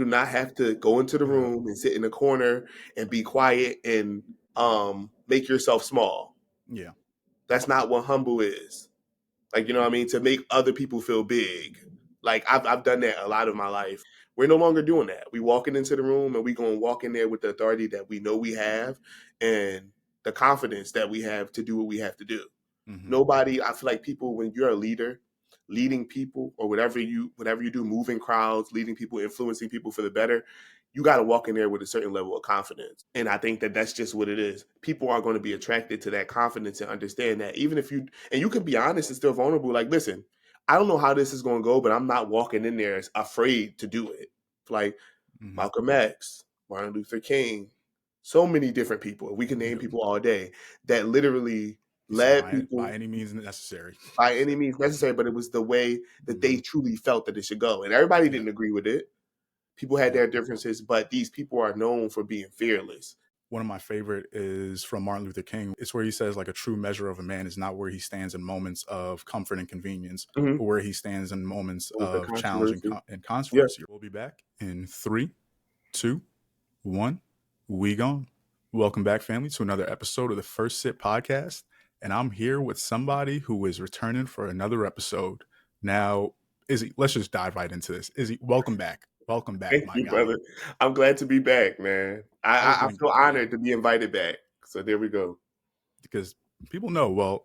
do not have to go into the room and sit in a corner and be quiet and make yourself small. Yeah. That's not what humble is. Like, you know what I mean? To make other people feel big. Like, I've done that a lot of my life. We're no longer doing that. We walking into the room and we going to walk in there with the authority that we know we have and the confidence that we have to do what we have to do. Nobody, I feel like people, when you're a leader, leading people or whatever you do, moving crowds, leading people, influencing people for the better, you got to walk in there with a certain level of confidence. And I think that that's just what it is. People are going to be attracted to that confidence and understand that even if you, and you can be honest and still vulnerable, like, listen, I don't know how this is going to go, but I'm not walking in there afraid to do it. Like Malcolm X, Martin Luther King, so many different people. We can name people all day that literally led people by any means necessary. By any means necessary, but it was the way that they truly felt that it should go. And everybody didn't agree with it. People had their differences, but these people are known for being fearless. One of my favorite is from Martin Luther King. It's where he says, like, a true measure of a man is not where he stands in moments of comfort and convenience, but where he stands in moments of challenge and controversy. We'll be back in 3, 2, 1. We gone. Welcome back, family, to another episode of the First Sip podcast. And I'm here with somebody who is returning for another episode. Now, Izzy, let's just dive right into this. Izzy, welcome back. Welcome back, Thank you, brother. I'm glad to be back, man. I feel honored to be invited back. So there we go. Because people know, well,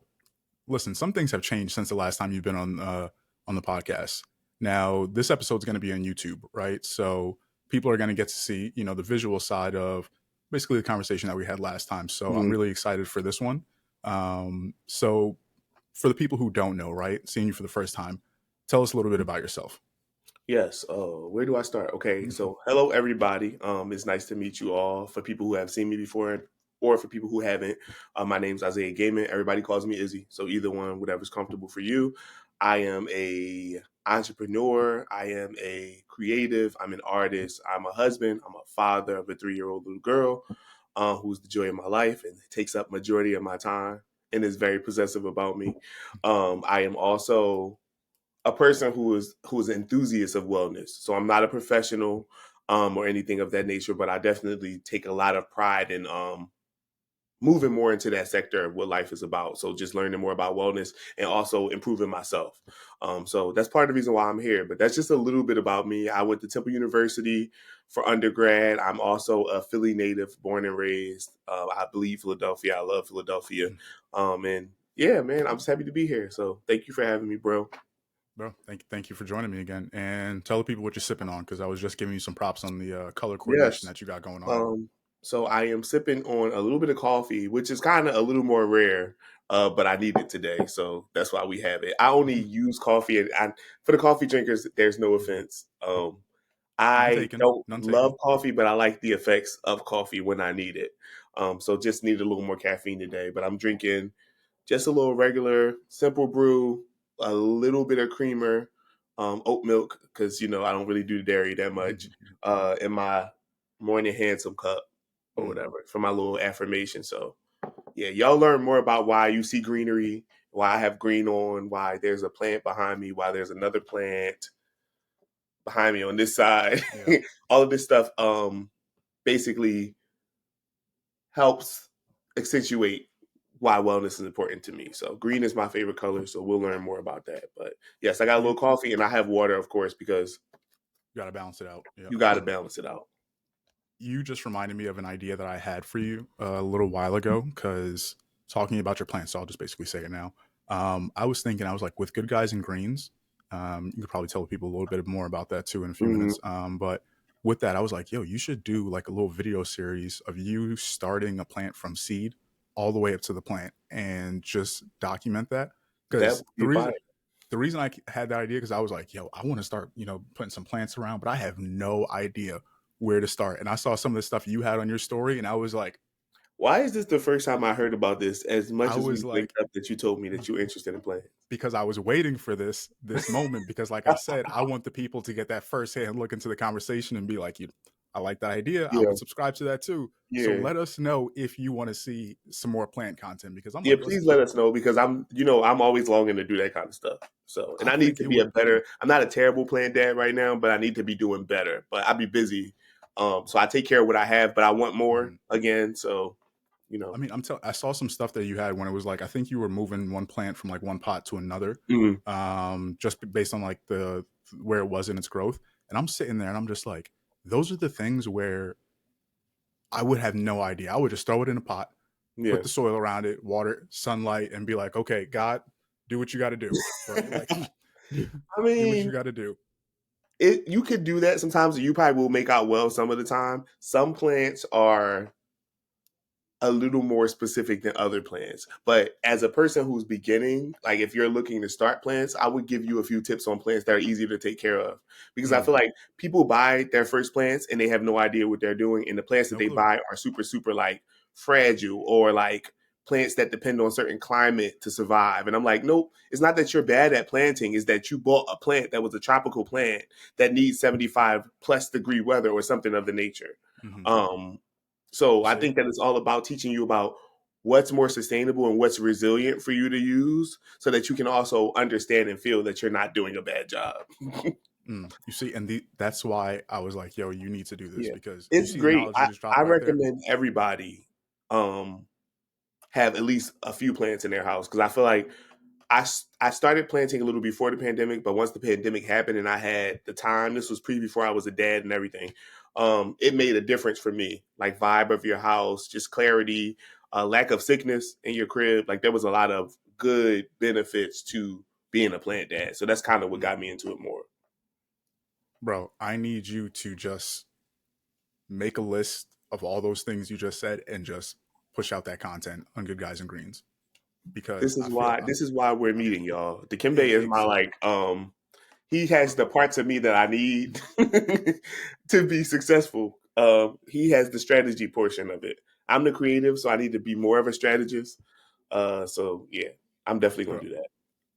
listen, some things have changed since the last time you've been on the podcast. Now, this episode's going to be on YouTube, right? So people are going to get to see, the visual side of basically the conversation that we had last time. So I'm really excited for this one. So for the people who don't know, right, seeing you for the first time, tell us a little bit about yourself. Yes. Where do I start? Okay. So hello, everybody. It's nice to meet you all. For people who have seen me before or for people who haven't, my name's Isaiah Gaymon. Everybody calls me Izzy. So either one, whatever's comfortable for you. I am a entrepreneur. I am a creative. I'm an artist. I'm a husband. I'm a father of a 3-year-old little girl who's the joy of my life and takes up majority of my time and is very possessive about me. I am also a person who is an enthusiast of wellness. So I'm not a professional or anything of that nature, but I definitely take a lot of pride in moving more into that sector of what life is about. So just learning more about wellness and also improving myself. So that's part of the reason why I'm here. But that's just a little bit about me. I went to Temple University for undergrad. I'm also a Philly native, born and raised. I believe Philadelphia. I love Philadelphia. And yeah, man, I'm just happy to be here. So thank you for having me, bro. Bro, thank you for joining me again. And tell the people what you're sipping on, because I was just giving you some props on the color coordination that you got going on. So I am sipping on a little bit of coffee, which is kind of a little more rare, but I need it today. So that's why we have it. I only use coffee, and for the coffee drinkers, there's no offense. I don't love coffee, but I like the effects of coffee when I need it. So just need a little more caffeine today. But I'm drinking just a little regular, simple brew, a little bit of creamer, oat milk, because, I don't really do dairy that much, in my morning handsome cup or whatever for my little affirmation. So, yeah, y'all learn more about why you see greenery, why I have green on, why there's a plant behind me, why there's another plant behind me on this side. Yeah. All of this stuff basically helps accentuate why wellness is important to me. So green is my favorite color. So we'll learn more about that. But yes, I got a little coffee and I have water, of course, because you got to balance it out. Yeah. You got to balance it out. You just reminded me of an idea that I had for you a little while ago, because talking about your plants, so I'll just basically say it now. I was thinking, with Good Guys and Greens, you could probably tell people a little bit more about that too in a few minutes. But with that, I was like, yo, you should do like a little video series of you starting a plant from seed all the way up to the plant and just document that. Because the reason I had that idea, because I was like, yo, I want to start, putting some plants around, but I have no idea where to start. And I saw some of the stuff you had on your story, and I was like, why is this the first time I heard about this? As much as we linked up that you told me that you're interested in plants. Because I was waiting for this moment, because like I said, I want the people to get that firsthand look into the conversation and be like, I like that idea. I Yeah, would subscribe to that too. So yeah. let us know if you want to see some more plant content because I'm Yeah, like, please listen, let us know because I'm always longing to do that kind of stuff. So, and I I need think to it be a would. better. I'm not a terrible playing dad right now, but I need to be doing better. But I'll be busy, so I take care of what I have, but I want more Mhm. again. So, I mean, I saw some stuff that you had when it was like I think you were moving one plant from like one pot to another, mhm. just based on like the where it was in its growth. And I'm sitting there and I'm just like, those are the things where I would have no idea. I would just throw it in a pot, put Yeah. the soil around it, water, sunlight, and be like, okay, God, do what you got to do, right? Like, I do what you mean, got to do. you could do that sometimes. You probably will make out well some of the time. Some plants are a little more specific than other plants. But as a person who's beginning, like if you're looking to start plants, I would give you a few tips on plants that are easy to take care of. Because I Mm, feel like people buy their first plants and they have no idea what they're doing. And the plants that no they clue. buy are super, super like fragile or like plants that depend on certain climate to survive. And I'm like, nope, it's not that you're bad at planting, it's that you bought a plant that was a tropical plant that needs 75 plus degree weather or something of the nature. Hmm. Um, so You I see, think that it's all about teaching you about what's more sustainable and what's resilient for you to use so that you can also understand and feel that you're not doing a bad job. you see, and that's why I was like, yo, you need to do this Yeah. because you It's see the great. knowledge you just I dropped right there. recommend everybody um have at least a few plants in their house because I feel like I started planting a little before the pandemic, but once the pandemic happened and I had the time, this was before I was a dad and everything. It made a difference for me, like vibe of your house, just clarity, lack of sickness in your crib. Like there was a lot of good benefits to being a plant dad. So that's kind of what Mm. got me into it more. Bro, I need you to just make a list of all those things you just said and just push out that content on Good Guys and Greens because I feel This is why we're meeting, y'all. Dikembe is my exactly. like he has the parts of me that I need to be successful. He has the strategy portion of it. I'm the creative, so I need to be more of a strategist. So yeah, I'm definitely gonna Bro, do that.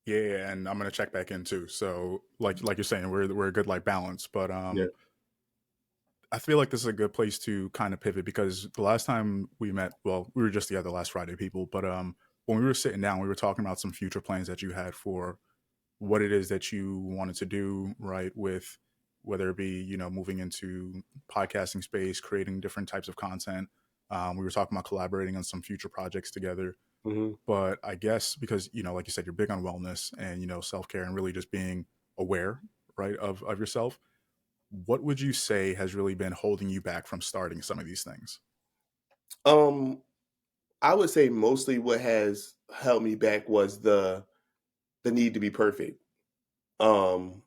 yeah, and I'm gonna check back in too. So like you're saying, we're a good like balance. But Yeah. I feel like this is a good place to kind of pivot because the last time we met, well, we were just together last Friday, people. But when we were sitting down, we were talking about some future plans that you had for what it is that you wanted to do, right? With whether it be moving into podcasting space, creating different types of content. We were talking about collaborating on some future projects together. Hmm. But I guess because like you said, you're big on wellness and self care and really just being aware, right, of yourself. What would you say has really been holding you back from starting some of these things? Um, I would say mostly what has held me back was the need to be perfect. Um,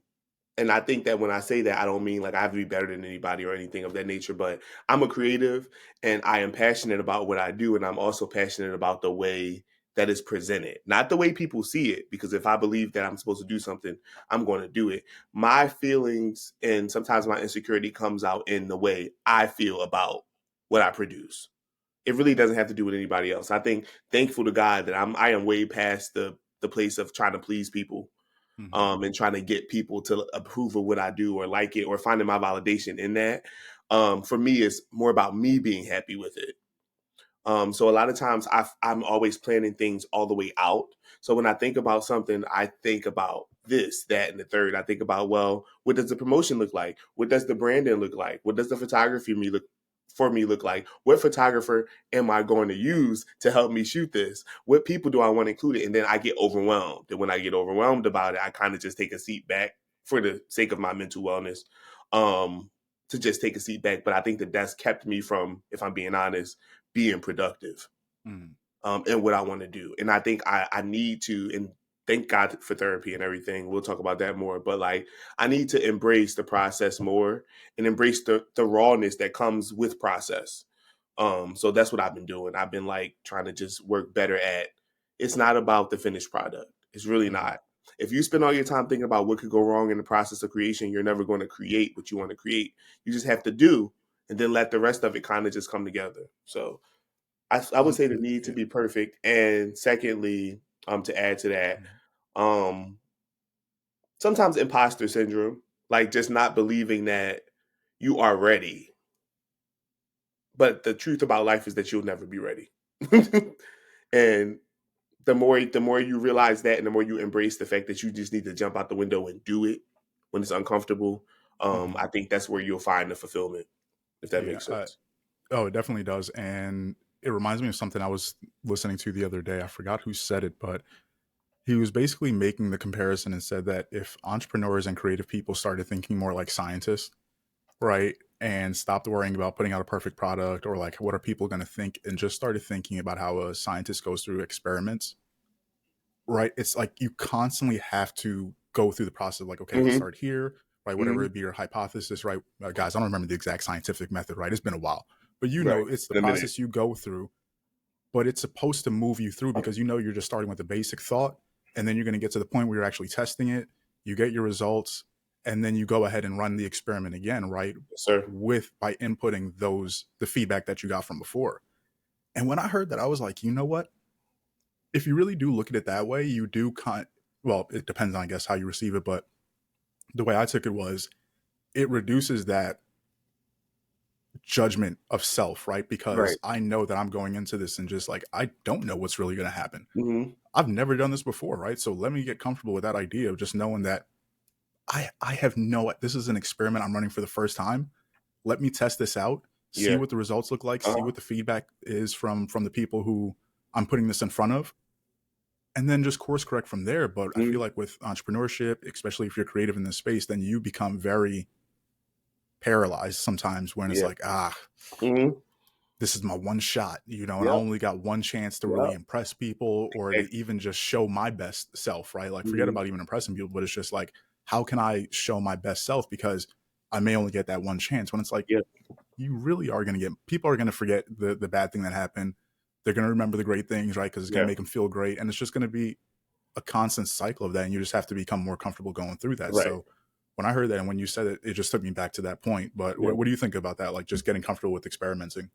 And I think that when I say that, I don't mean like I have to be better than anybody or anything of that nature, but I'm a creative and I am passionate about what I do. And I'm also passionate about the way that it's presented, not the way people see it. Because if I believe that I'm supposed to do something, I'm going to do it. My feelings and sometimes my insecurity comes out in the way I feel about what I produce. It really doesn't have to do with anybody else. I think thankful to God that I am way past the place of trying to please people Hmm. and trying to get people to approve of what I do or like it or finding my validation in that. For me, it's more about me being happy with it. So a lot of times I'm always planning things all the way out. So when I think about something, I think about this, that, and the third. I think about, well, what does the promotion look like? What does the branding look like? What does the photography me look like? What photographer am I going to use to help me shoot this? What people do I want included? And then I get overwhelmed. And when I get overwhelmed about it, I kind of just take a seat back for the sake of my mental wellness. Um, to just take a seat back. But I think that that's kept me from, if I'm being honest, being productive Hmm. in what I want to do. And I think I need to, and thank God for therapy and everything. We'll talk about that more. But like, I need to embrace the process more and embrace the rawness that comes with process. So that's what I've been doing. I've been like trying to just work better at. It's not about the finished product. It's really Hmm. not. If you spend all your time thinking about what could go wrong in the process of creation, you're never going to create what you want to create. You just have to do, and then let the rest of it kind of just come together. So I would say the need to Yeah. be perfect, and secondly, to add to that, Mhm. um, sometimes imposter syndrome, like just not believing that you are ready. But the truth about life is that you'll never be ready. And the more you realize that, and the more you embrace the fact that you just need to jump out the window and do it when it's uncomfortable, Hmm. I think that's where you'll find the fulfillment, if that Yeah. makes sense. Oh, it definitely does. And it reminds me of something I was listening to the other day. I forgot who said it, but he was basically making the comparison and said that if entrepreneurs and creative people started thinking more like scientists, right, and stopped worrying about putting out a perfect product or like what are people going to think and just started thinking about how a scientist goes through experiments, right? It's like you constantly have to go through the process of like, okay, let's Hmm. start here, right? Whatever Hmm. it be your hypothesis, right? Guys, I don't remember the exact scientific method, right? It's been a while, but you Right. know, it's the In a minute. process you go through, but it's supposed to move you through because you know you're just starting with a basic thought and then you're going to get to the point where you're actually testing it, you get your results, and then you go ahead and run the experiment again, right? Yes, sir. With by inputting those the feedback that you got from before. And when I heard that, I was like, you know what? If you really do look at it that way, you do well, it depends on I guess how you receive it, but the way I took it was it reduces that judgment of self, right? Because Right. I know that I'm going into this and just like I don't know what's really going to happen. Hmm. I've never done this before, right? So let me get comfortable with that idea of just knowing that I have no this is an experiment I'm running for the first time. Let me test this out, see Yeah. what the results look like, see Uh-huh. what the feedback is from the people who I'm putting this in front of, and then just course correct from there. But I feel Hmm. like with entrepreneurship, especially if you're creative in this space, then you become very paralyzed sometimes when it's Yeah. like, Hmm. this is my one shot, and I Yep. only got one chance to really Yep. impress people or to even just show my best self, right? Like, forget Hmm. about even impressing people, but it's just like, how can I show my best self? Because I may only get that one chance when it's like, Yeah. you really are going to get, people are going to forget the bad thing that happened. They're going to remember the great things, right? Because it's going to Yeah. make them feel great. And it's just going to be a constant cycle of that. And you just have to become more comfortable going through that. Right. So when I heard that and when you said it, it just took me back to that point. But Yeah. what do you think about that? Like just getting comfortable with experimenting?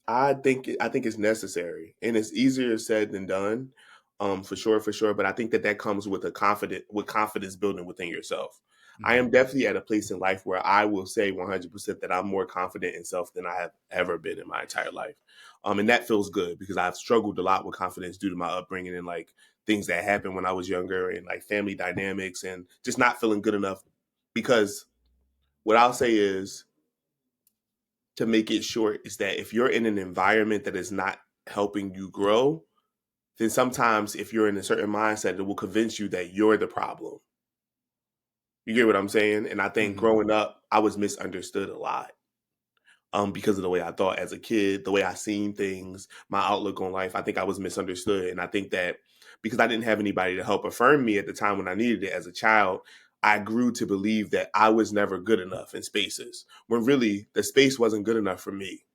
I think it's necessary, and it's easier said than done, for sure, for sure. But I think that that comes with confidence building within yourself. I Hmm. am definitely at a place in life where I will say 100% that I'm more confident in self than I have ever been in my entire life, and that feels good because I've struggled a lot with confidence due to my upbringing and like things that happened when I was younger and like family dynamics and just not feeling good enough. Because what I'll say is, to make it short, is that if you're in an environment that is not helping you grow, then sometimes if you're in a certain mindset, it will convince you that you're the problem. You get what I'm saying? And I think Hmm. growing up, I was misunderstood a lot, because of the way I thought as a kid, the way I seen things, my outlook on life. I think I was misunderstood. And I think that because I didn't have anybody to help affirm me at the time when I needed it as a child, I grew to believe that I was never good enough in spaces when really the space wasn't good enough for me.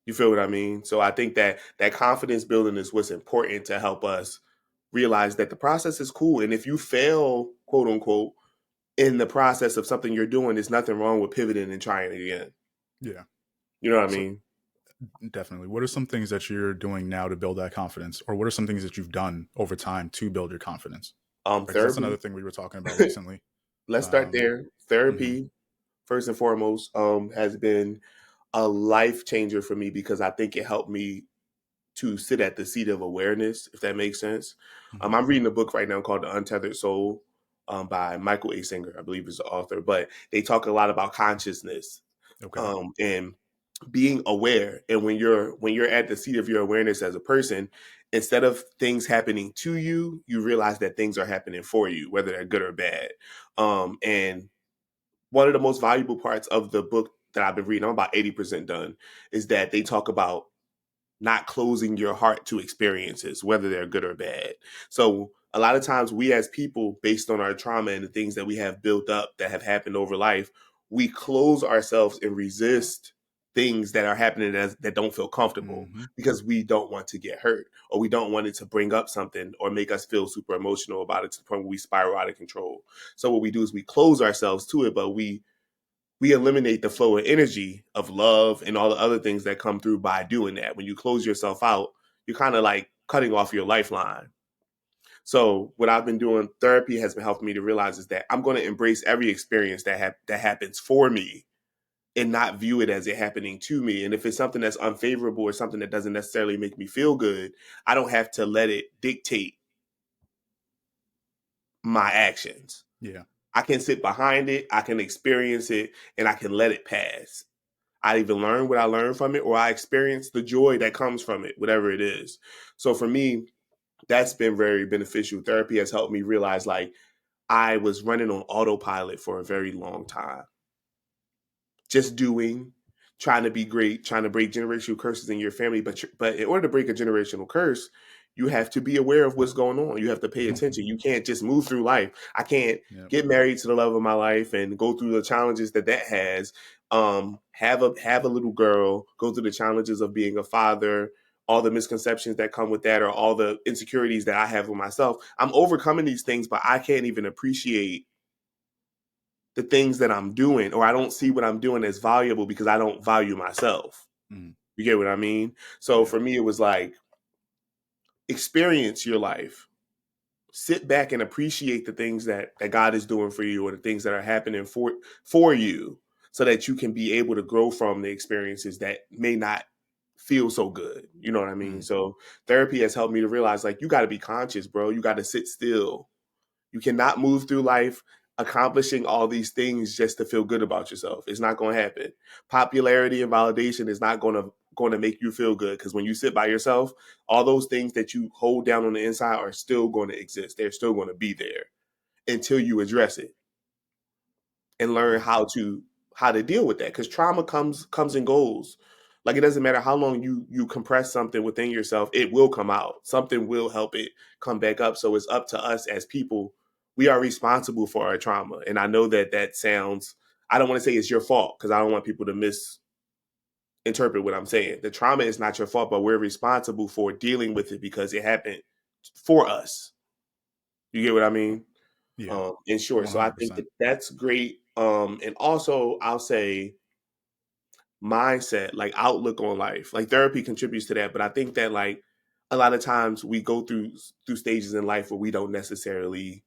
You feel what I mean? So I think that that confidence building is what's important to help us realize that the process is cool. And if you fail, quote unquote, in the process of something you're doing, there's nothing wrong with pivoting and trying again. Yeah. You know what I So mean? definitely. What are some things that you're doing now to build that confidence? Or what are some things that you've done over time to build your confidence? Because that's another Therapy. thing we were talking about recently. Let's start Um, there. mhm. Therapy, first and foremost, has been a life changer for me because I think it helped me to sit at the seat of awareness, if that makes sense. Mhm. I'm reading a book right now called The Untethered Soul, by Michael A. Singer, I believe is the author, but they talk a lot about consciousness, Okay. and being aware. And when you're at the seat of your awareness as a person, instead of things happening to you, you realize that things are happening for you, whether they're good or bad. And one of the most valuable parts of the book that I've been reading, I'm about 80% done, is that they talk about not closing your heart to experiences, whether they're good or bad. So a lot of times we as people, based on our trauma and the things that we have built up that have happened over life, we close ourselves and resist things that are happening that don't feel comfortable Mhm. because we don't want to get hurt, or we don't want it to bring up something or make us feel super emotional about it to the point where we spiral out of control. So what we do is we close ourselves to it, but we eliminate the flow of energy of love and all the other things that come through by doing that. When you close yourself out, you're kind of like cutting off your lifeline. So what I've been doing, therapy has been helping me to realize is that I'm going to embrace every experience that happens for me and not view it as it happening to me. And if it's something that's unfavorable or something that doesn't necessarily make me feel good, I don't have to let it dictate my actions. Yeah. I can sit behind it, I can experience it, and I can let it pass. I either learn what I learned from it or I experience the joy that comes from it, whatever it is. So for me, that's been very beneficial. Therapy has helped me realize like I was running on autopilot for a very long time, just doing, trying to be great, trying to break generational curses in your family. But in order to break a generational curse, you have to be aware of what's going on. You have to pay attention. You can't just move through life. I can't Yep. get married to the love of my life and go through the challenges that has. Have a little girl, go through the challenges of being a father, all the misconceptions that come with that, or all the insecurities that I have with myself. I'm overcoming these things, but I can't even appreciate the things that I'm doing, or I don't see what I'm doing as valuable because I don't value myself. Mm. You get what I mean? So Yeah. for me, it was like experience your life, sit back and appreciate the things that God is doing for you, or the things that are happening for you, so that you can be able to grow from the experiences that may not feel so good. You know what I mean? Mm. So therapy has helped me to realize like you got to be conscious, bro. You got to sit still. You cannot move through life accomplishing all these things just to feel good about yourself. It's not going to happen. Popularity and validation is not going to make you feel good, because when you sit by yourself, all those things that you hold down on the inside are still going to exist. They're still going to be there until you address it and learn Yeah. how to deal with that, because trauma comes and goes. Like it doesn't matter how long you compress something within yourself, it will come out. Something will help it come back up. So it's up to us as people. We are responsible for our trauma. And I know that sounds, I don't want to say it's your fault, because I don't want people to misinterpret what I'm saying. The trauma is not your fault, but we're responsible for dealing with it because it happened for us. You get what I mean? Yeah. In short. So I think 100%. that that's great. And also, I'll say mindset, like outlook on life, like therapy contributes to that. But I think that like a lot of times we go through stages in life where we don't necessarily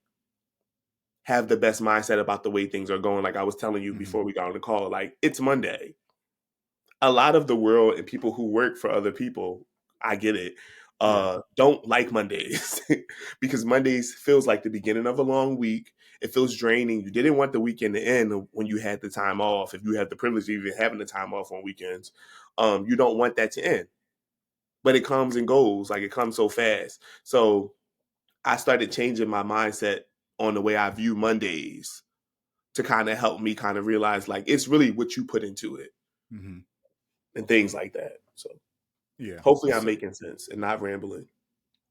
have the best mindset about the way things are going. Like I was telling you Mm-hmm. before we got on the call, like it's Monday. A lot of the world and people who work for other people, I get it, Yeah. don't like Mondays because Mondays feels like the beginning of a long week. It feels draining. You didn't want the weekend to end when you had the time off. If you have the privilege of even having the time off on weekends, you don't want that to end. But it comes and goes, like it comes so fast. So I started changing my mindset on the way I view Mondays to kind of help me kind of realize like it's really what you put into it Mm-hmm. and things like that. So Yeah. hopefully I'm So, making sense and not rambling.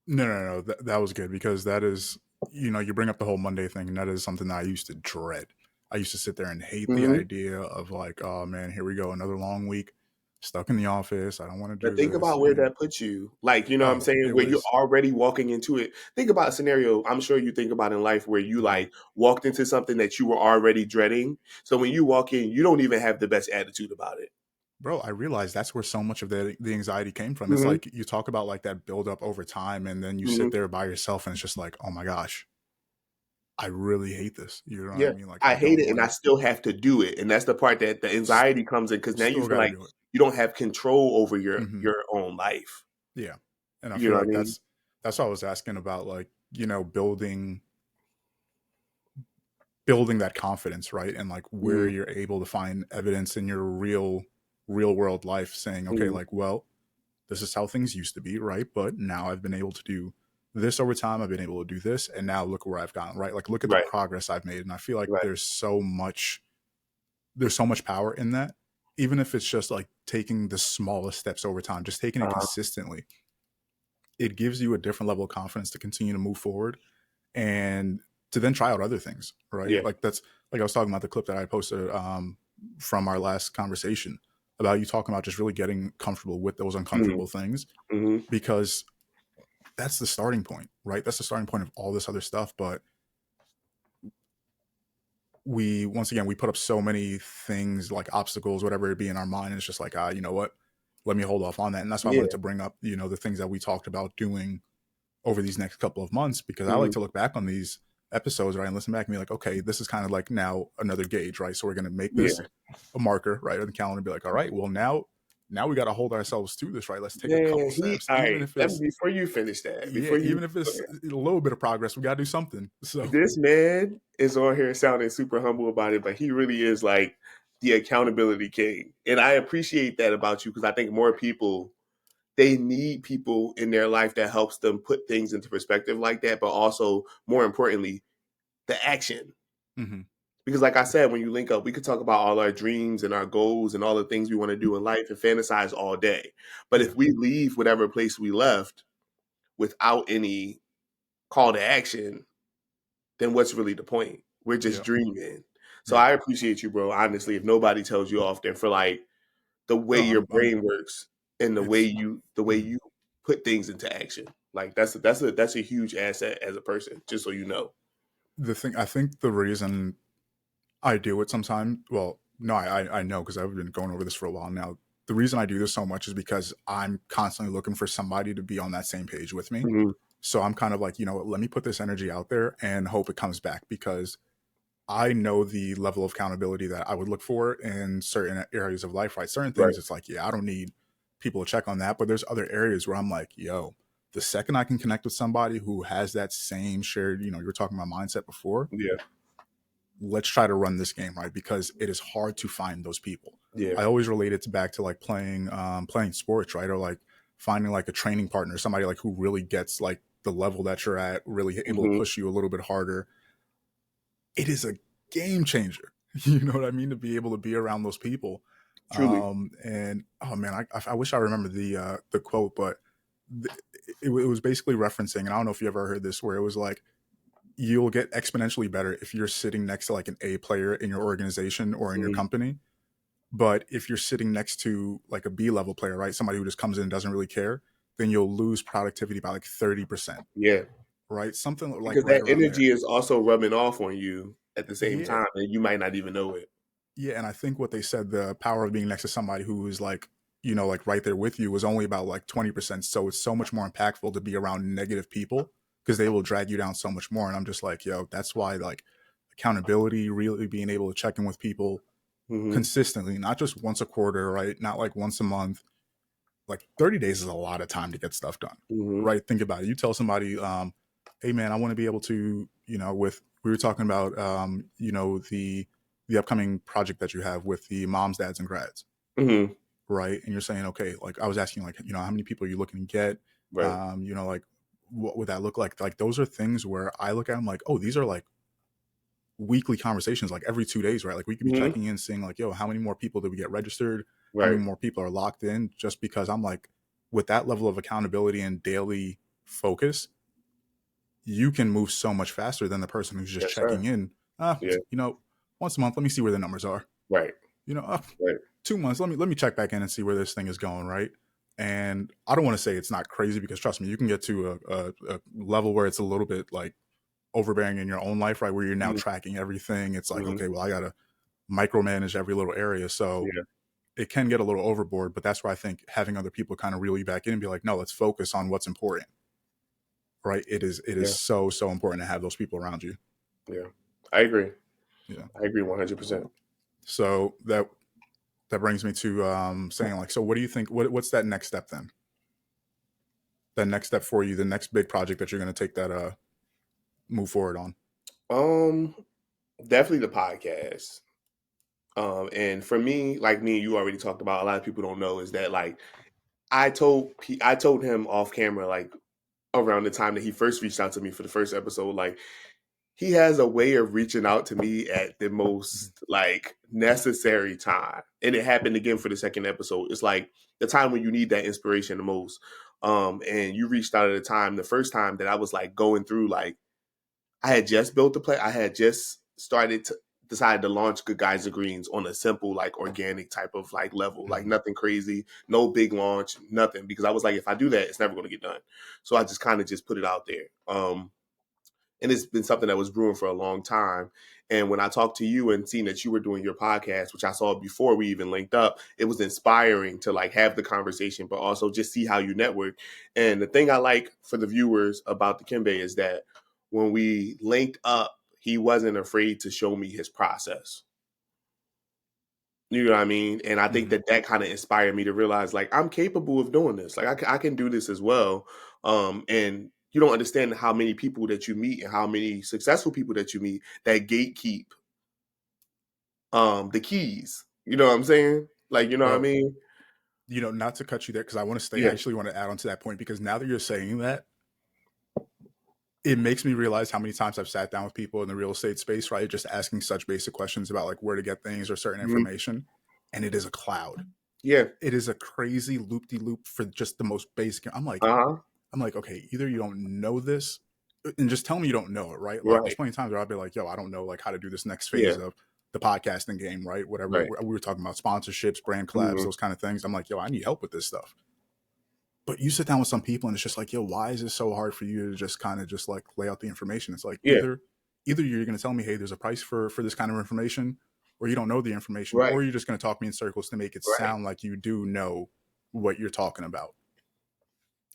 no. That was good because that is, you bring up the whole Monday thing, and that is something that I used to dread. I used to sit there and hate the Mhm. idea of like, oh man, here we go, another long week, stuck in the office. I don't want to But do think this. about where that puts you. Like, you know what I'm Oh, saying? it Where you're was. already walking into it. Think about a scenario I'm sure you think about in life where you Mhm. like walked into something that you were already dreading. So when you walk in, you don't even have the best attitude about it. Bro, I realized that's where so much of the anxiety came from. It's Hmm. like you talk about like that build up over time, and then you Hmm. sit there by yourself, and it's just like, oh my gosh, I really hate this. You know what I Yeah. mean? Like I I hate don't it and want I to. still have to do it. And that's the part that the anxiety comes in, because now you Still feel got to like do it. you don't have control over your Hmm. your own life. Yeah, and I You feel know what I like mean? that's what I was asking about, like building that confidence, right? And like where Hmm. you're able to find evidence in your real world life, saying, okay, Hmm. like, well, this is how things used to be, right? But now I've been able to do this over time. I've been able to do this, and now look where I've gotten, right? Like, look at the Right. progress I've made, and I feel like Right. there's so much power in that, even if it's just like taking the smallest steps over time, just taking it Uh-huh. consistently. It gives you a different level of confidence to continue to move forward and to then try out other things, right? Yeah. Like that's like I was talking about the clip that I posted from our last conversation about you talking about just really getting comfortable with those Hmm. uncomfortable things, Hmm. because that's the starting point, right? That's the starting point of all this other stuff. But we, once again, we put up so many things like obstacles, whatever it be in our mind. And it's just like, you know what? Let me hold off on that. And that's why I Yeah. wanted to bring up, the things that we talked about doing over these next couple of months, because I like Hmm. to look back on these. episodes, right, and listen back and be like, okay, this is kind of like now another gauge, right? So we're gonna make this Yeah. a marker, right, on the calendar and be like, all right, well now we got to hold ourselves to this, right? Let's take a Yeah, couple steps, all even right. if it's Before you finish that, yeah, before you, even if it's a little bit of progress, we got to do something. So this man is on here sounding super humble about it, but he really is like the accountability king. And I appreciate that about you because I think more people, they need people in their life that helps them put things into perspective like that, but also more importantly, the action. mm-hmm. Because like I said, when you link up, we could talk about all our dreams and our goals and all the things we want to do in life and fantasize all day. But Yeah, if we leave whatever place we left without any call to action, then what's really the point? We're just yeah, dreaming. So yeah. I appreciate you, bro. Honestly, if nobody tells you off, then for like the way No, your I'm brain works and it's the way mhm. you put things into action, like that's a huge asset as a person. Just so you know. The thing. I think the reason I do it sometimes, well, no, I know because I've been going over this for a while now. The reason I do this so much is because I'm constantly looking for somebody to be on that same page with me. Hmm. So I'm kind of like, let me put this energy out there and hope it comes back because I know the level of accountability that I would look for in certain areas of life, right? Certain Right. things, it's like, yeah, I don't need people to check on that. But there's other areas where I'm like, yo, the second I can connect with somebody who has that same shared, you were talking about mindset before, Yeah. let's try to run this game right because it is hard to find those people. Yeah. I always relate it back to like playing sports, right? Or like finding like a training partner, somebody like who really gets like the level that you're at, really able to Hmm. push you a little bit harder. It is a game changer. You know what I mean? To be able to be around those people. Truly. And oh man, I wish I remember the quote, but it was basically referencing, and I don't know if you ever heard this, where it was like, you'll get exponentially better if you're sitting next to like an A player in your organization or in your Hmm. company. But if you're sitting next to like a B level player, right, somebody who just comes in and doesn't really care, then you'll lose productivity by like 30%, Yeah. right? Something like Because right that around there. energy is also rubbing off on you at the same Yeah. time, and you might not even know it. Yeah, and I think what they said, the power of being next to somebody who is like, like right there with you was only about like 20%. So it's so much more impactful to be around negative people because they will drag you down so much more. And I'm just like, yo, that's why like accountability, really being able to check in with people Hmm. consistently, not just once a quarter, right? Not like once a month. Like 30 days is a lot of time to get stuff done, Hmm. right? Think about it. You tell somebody, hey man, I want to be able to, with we were talking about, the upcoming project that you have with the moms, dads, and grads, Hmm. right? And you're saying, okay, like I was asking, like, how many people are you looking to get? Right. Like what would that look like? Like those are things where I look at them like, oh, these are like weekly conversations, like every 2 days, right? Like we could be Hmm. checking in, seeing like, yo, how many more people did we get registered? How many Right. more people are locked in? Just because I'm like, with that level of accountability and daily focus, you can move so much faster than the person who's just Yes, sir. checking in. Uh, Yeah. you know, once a month, let me see where the numbers are. Right. You know, 2 months, let me check back in and see where this thing is going, right? And I don't want to say it's not crazy because trust me, you can get to a level where it's a little bit like overbearing in your own life, right? Where you're now Right. tracking everything. It's like, Hmm. okay, well, I gotta micromanage every little area. So Yeah. it can get a little overboard, but that's where I think having other people kind of reel you back in and be like, no, let's focus on what's important. Right. It is Yeah. so, so important to have those people around you. Yeah. I agree. Yeah. I agree 100%. So that brings me to saying like, so what do you think? What's that next step then? That next step for you, the next big project that you're going to take that move forward on. Um, Definitely the podcast. And for me, like me and you already talked about, a lot of people don't know is that like I told him off camera like around the time that he first reached out to me for the first episode, like he has a way of reaching out to me at the Mhm. most like necessary time. And it happened again for the second episode. It's like the time when you need that inspiration the most. And you reached out at a time, the first time that I was like going through like I had just built the play. I had just started to decided to launch Good Guys and Greens on a simple, like organic type of like level, like Mhm. nothing crazy, no big launch, nothing. Because I was like, if I do that, it's never going to get done. So I just kind of just put it out there. And it's been something that was brewing for a long time. And when I talked to you and seen that you were doing your podcast, which I saw before we even linked up, it was inspiring to like have the conversation, but also just see how you network. And the thing I like for the viewers about the Kimbe is that when we linked up, he wasn't afraid to show me his process. You know what I mean? And I think Mm-hmm. that kind of inspired me to realize, like, I'm capable of doing this. Like, I can do this as well. And you don't understand how many people that you meet and how many successful people that you meet that gatekeep the keys. You know what I'm saying? Like, you know what I Well, mean? not to cut you there because I want to stay. I Yeah. actually want to add on to that point because now that you're saying that, it makes me realize how many times I've sat down with people in the real estate space, right? Just asking such basic questions about like where to get things or certain Mhm. information. And it is a cloud. Yeah. It is a crazy loop de loop for just the most basic. Uh-huh. I'm like, okay, either you don't know this and just tell me you don't know it, right? Like there's Right. plenty of times where I'll be like, yo, I don't know like how to do this next Yeah. phase of the podcasting game, right? Whatever Right. we were talking about sponsorships, brand collabs, Mhm. those kind of things. I'm like, yo, I need help with this stuff. But you sit down with some people and it's just like, yo, why is it so hard for you to just kind of just like lay out the information? It's like Yeah. either you're going to tell me, hey, there's a price for this kind of information, or you don't know the information, Right. or you're just going to talk me in circles to make it Right. sound like you do know what you're talking about.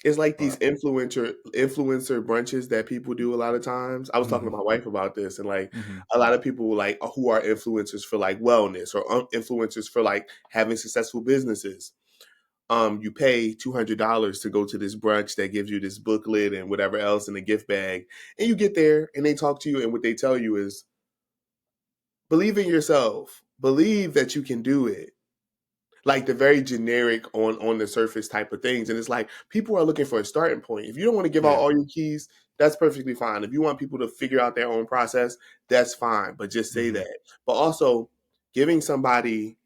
It's like these But influencer brunches that people do a lot of times. I was talking mm-hmm, to my wife about this, and like mm-hmm, a lot of people like who are influencers for like wellness or influencers for like having successful businesses. You pay $200 to go to this brunch that gives you this booklet and whatever else in a gift bag, and you get there and they talk to you, and what they tell you is believe in yourself, believe that you can do it, like the very generic on the surface type of things. And it's like people are looking for a starting point. If you don't want to give out yeah, all your keys, that's perfectly fine. If you want people to figure out their own process, that's fine. But just say mm-hmm, that. But also giving somebody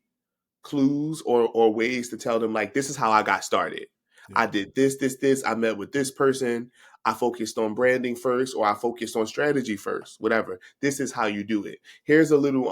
clues or ways to tell them like this is how I got started. yeah, I did this. I met with this person. I focused on branding first, or I focused on strategy first. Whatever. This is how you do it. Here's a little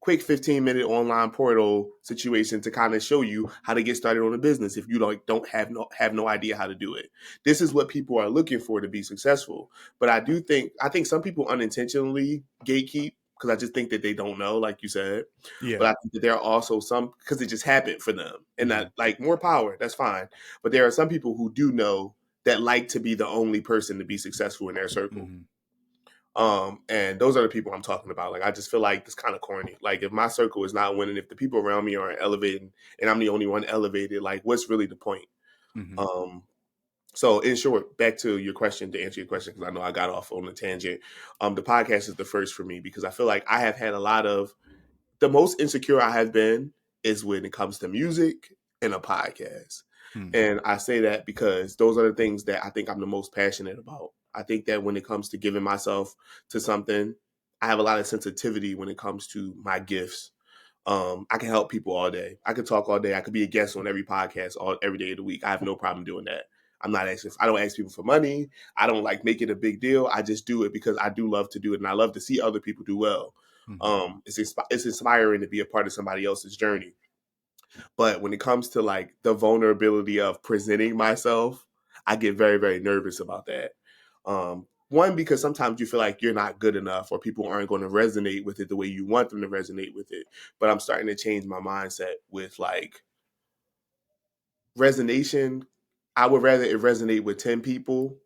quick 15-minute online portal situation to kind of show you how to get started on a business if you don't have no idea how to do it. This is what people are looking for to be successful. But I think some people unintentionally gatekeep because I just think that they don't know, like you said. yeah, But I think that there are also some because it just happened for them, and mm-hmm, that like more power, that's fine. But there are some people who do know that like to be the only person to be successful in their circle. mm-hmm, And those are the people I'm talking about. Like, I just feel like it's kind of corny. Like, if my circle is not winning, if the people around me aren't elevating, and I'm the only one elevated, like, what's really the point? mm-hmm, Um, so, in short, back to your question to answer your question, because I know I got off on a tangent. The podcast is the first for me because I feel like I have had a lot of the most insecure I have been is when it comes to music and a podcast. mm-hmm, And I say that because those are the things that I think I'm the most passionate about. I think that when it comes to giving myself to something, I have a lot of sensitivity when it comes to my gifts. I can help people all day. I could talk all day. I could be a guest on every podcast every day of the week. I have no problem doing that. I'm not asking. I don't ask people for money. I don't like make it a big deal. I just do it because I do love to do it, and I love to see other people do well. mm-hmm. It's inspiring to be a part of somebody else's journey. But when it comes to like the vulnerability of presenting myself, I get very, very nervous about that. One, because sometimes you feel like you're not good enough or people aren't going to resonate with it the way you want them to resonate with it. But I'm starting to change my mindset with like resonation. I would rather it resonate with 10 people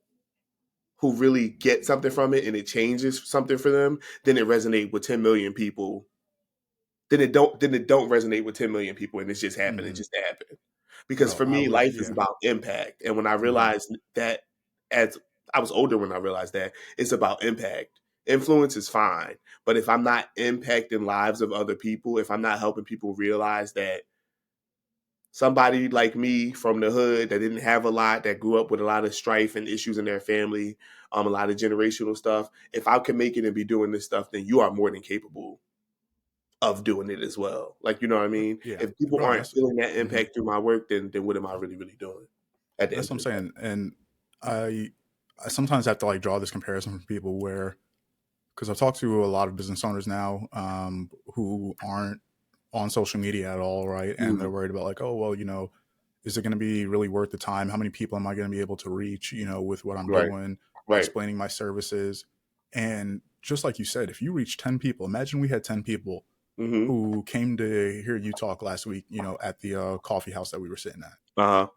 who really get something from it and it changes something for them than it resonate with 10 million people. Then it don't resonate with 10 million people and it's just happened. It Mm-hmm. just happened. Because Oh, for I me, would, life is yeah, about impact. And when I mm-hmm, realized that as I was older when I realized that it's about impact. Influence is fine. But if I'm not impacting lives of other people, if I'm not helping people realize that somebody like me from the hood that didn't have a lot, that grew up with a lot of strife and issues in their family, a lot of generational stuff, if I can make it and be doing this stuff, then you are more than capable of doing it as well. Like, you know what I mean? yeah. If people No, aren't that's feeling that mm-hmm. impact through my work, then what am I really, really doing at the That's end what of I'm the day? saying. And I, I sometimes have to like draw this comparison from people where because I've talked to a lot of business owners now who aren't on social media at all, right? And they're Mm, worried about like, oh well, is it going to be really worth the time? How many people am I going to be able to reach? With what I'm right, doing, right. explaining my services, and just like you said, if you reach 10 people, imagine we had 10 people Hmm. who came to hear you talk last week, at the coffee house that we were sitting at, Uh huh.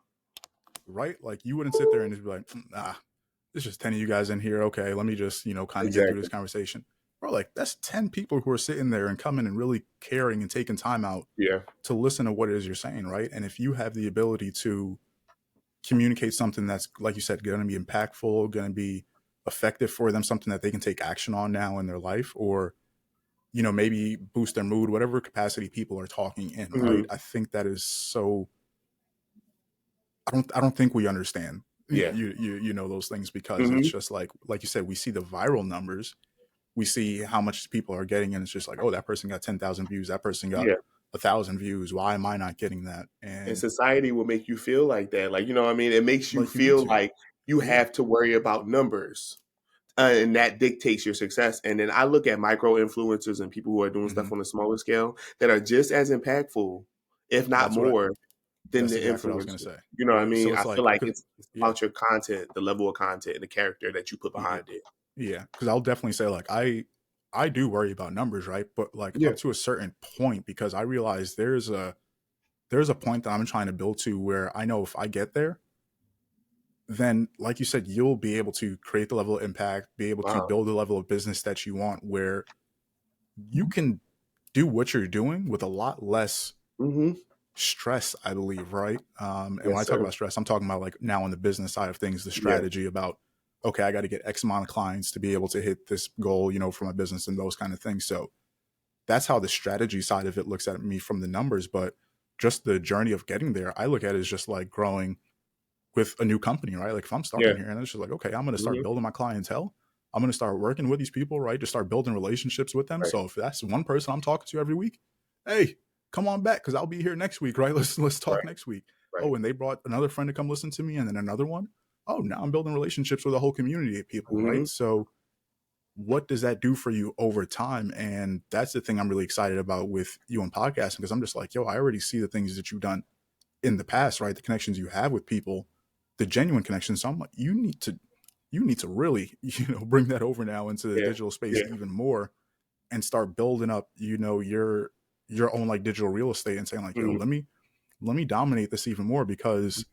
right? Like you wouldn't sit there and just be like, nah, there's just 10 of you guys in here. Okay, let me just, kind of get through this Exactly. conversation. Bro, like that's 10 people who are sitting there and coming and really caring and taking time out Yeah. to listen to what it is you're saying, right? And if you have the ability to communicate something that's, like you said, going to be impactful, going to be effective for them, something that they can take action on now in their life, or maybe boost their mood, whatever capacity people are talking in, right? Hmm. I think that is so. I don't think we understand Yeah. those things, because it's Hmm. just like you said, we see the viral numbers, we see how much people are getting, and it's just like, oh, that person got 10,000 views, that person got Yeah. 1,000 views. Why am I not getting that? And And society will make you feel like that. Like, you know what I mean? It makes you like you need feel to, like you yeah. have to worry about numbers. And that dictates your success. And then I look at micro influencers and people who are doing Hmm. stuff on a smaller scale that are just as impactful, if not That's what I. more, than That's the exactly what I was gonna influencer. say. You know what I Right. So mean? I it's feel like, like cause it's yeah, about your content, the level of content, and the character that you put yeah, behind it. yeah. Because I'll definitely say, like, I do worry about numbers, right? But like Yeah. up to a certain point, because I realize there's a point that I'm trying to build to where I know if I get there, then like you said, you'll be able to create the level of impact, be able to Wow. build the level of business that you want, where you can do what you're doing with a lot less Hmm. stress, I believe, right? And when I Yes, talk sir. about stress, I'm talking about like now on the business side of things, the Yeah. strategy about, okay, I got to get X amount of clients to be able to hit this goal, for my business and those kind of things. So that's how the strategy side of it looks at me from the numbers. But just the journey of getting there, I look at it as just like growing with a new company, right? Like if I'm Yeah. starting here and it's just like, okay, I'm going to start Hmm. building my clientele. I'm going to start working with these people, right? To start building relationships with them. Right. So if that's one person I'm talking to every week, hey, come on back because I'll be here next week, right? Let's talk Right. next week. Right. Oh, and they brought another friend to come listen to me, and then another one. Oh, now I'm building relationships with a whole community of people, Hmm. right? So what does that do for you over time? And that's the thing I'm really excited about with you on podcasting, because I'm just like, yo, I already see the things that you've done in the past, right? The connections you have with people, the genuine connections. So I'm like, you need to really, bring that over now into the Yeah. digital space Yeah. even more, and start building up, your own like digital real estate, and saying like, yo, Hmm. let me dominate this even more, because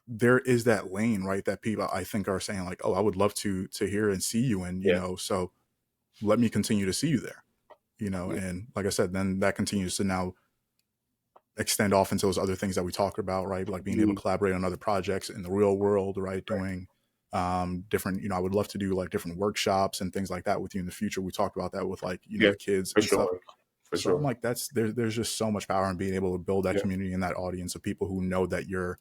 there is that lane, right? That people I think are saying like, oh, I would love to hear and see you in, Yeah. so let me continue to see you there, Yeah. and like I said, then that continues to now extend off into those other things that we talked about, right? Like being able Mhm. to collaborate on other projects in the real world, right? Right. Doing different, I would love to do like different workshops and things like that with you in the future. We talked about that with like, Yeah. the kids For and stuff. sure. For So I'm sure. like, there's just so much power in being able to build that Yeah. community and that audience of people who know that you're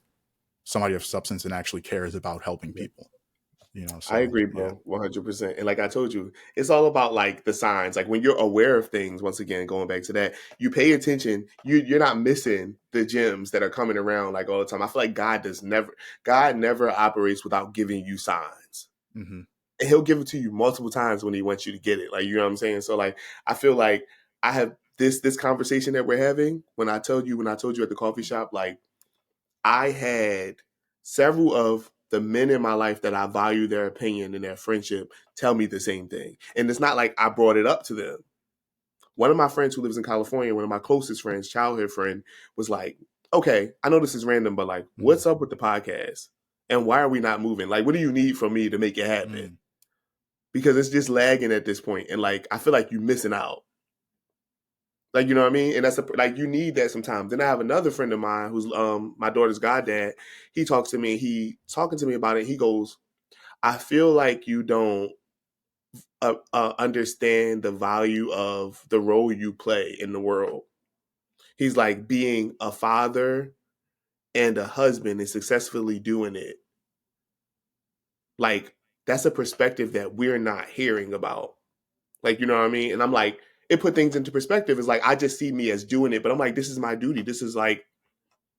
somebody of substance and actually cares about helping Yeah. people, I so agree, yeah. bro, 100%. And like I told you, it's all about like the signs. Like when you're aware of things, once again, going back to that, you pay attention, you're not missing the gems that are coming around like all the time. I feel like God never operates without giving you signs. Hmm. And he'll give it to you multiple times when he wants you to get it. Like, you know what I'm saying? So like I feel like I have this conversation that we're having when I told you at the coffee shop, like I had several of the men in my life that I value their opinion and their friendship tell me the same thing. And it's not like I brought it up to them. One of my friends who lives in California, one of my closest friends, childhood friend, was like, okay, I know this is random, but like, Hmm. what's up with the podcast? And why are we not moving? Like, what do you need from me to make it happen? Mm. Because it's just lagging at this point. And like, I feel like you're missing out. Like, you know what I mean? And like you need that sometimes. Then I have another friend of mine who's my daughter's goddad. He talks to me, he talking to me about it. He goes, I feel like you don't understand the value of the role you play in the world. He's like being a father and a husband and successfully doing it. Like that's a perspective that we're not hearing about. Like, you know what I mean? And I'm like, it put things into perspective. It's like I just see me as doing it, but I'm like, this is my duty. This is like,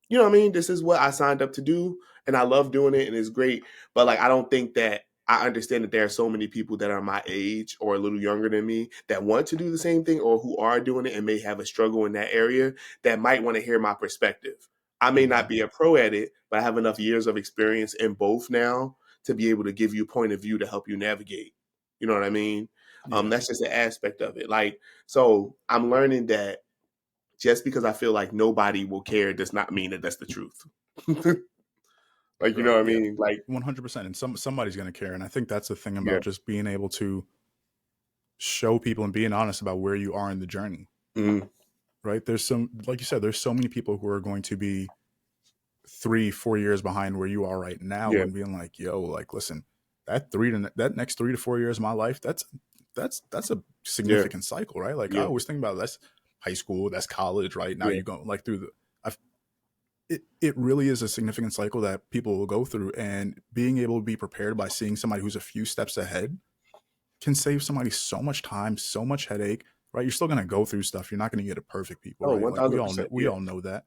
you know what I mean? This is what I signed up to do, and I love doing it, and it's great. But like, I don't think that I understand that there are so many people that are my age or a little younger than me that want to do the same thing or who are doing it and may have a struggle in that area that might want to hear my perspective. I may not Hmm. be a pro at it, but I have enough years of experience in both now to be able to give you a point of view to help you navigate. You know what I mean? Yeah. That's just an aspect of it. Like, so I'm learning that just because I feel like nobody will care does not mean that that's the truth. Like, you know Right. what I Yeah. mean? Like, 100%. And somebody's going to care. And I think that's the thing yeah. about just being able to show people and being honest about where you are in the journey. Mhm. Right. There's like you said, there's so many people who are going to be 3-4 years behind where you are right now Yeah. and being like, yo, like, listen, that next 3 to 4 years of my life, that's a Yeah. significant cycle, right? Like I Yeah. always think about that's high school, that's college, right? Now Yeah. you go like through it really is a significant cycle that people will go through, and being able to be prepared by seeing somebody who's a few steps ahead can save somebody so much time, so much headache, right? You're still going to go through stuff. You're not going to get a perfect people, Oh, right? Like we all know, 1000%. we Yeah. all know that,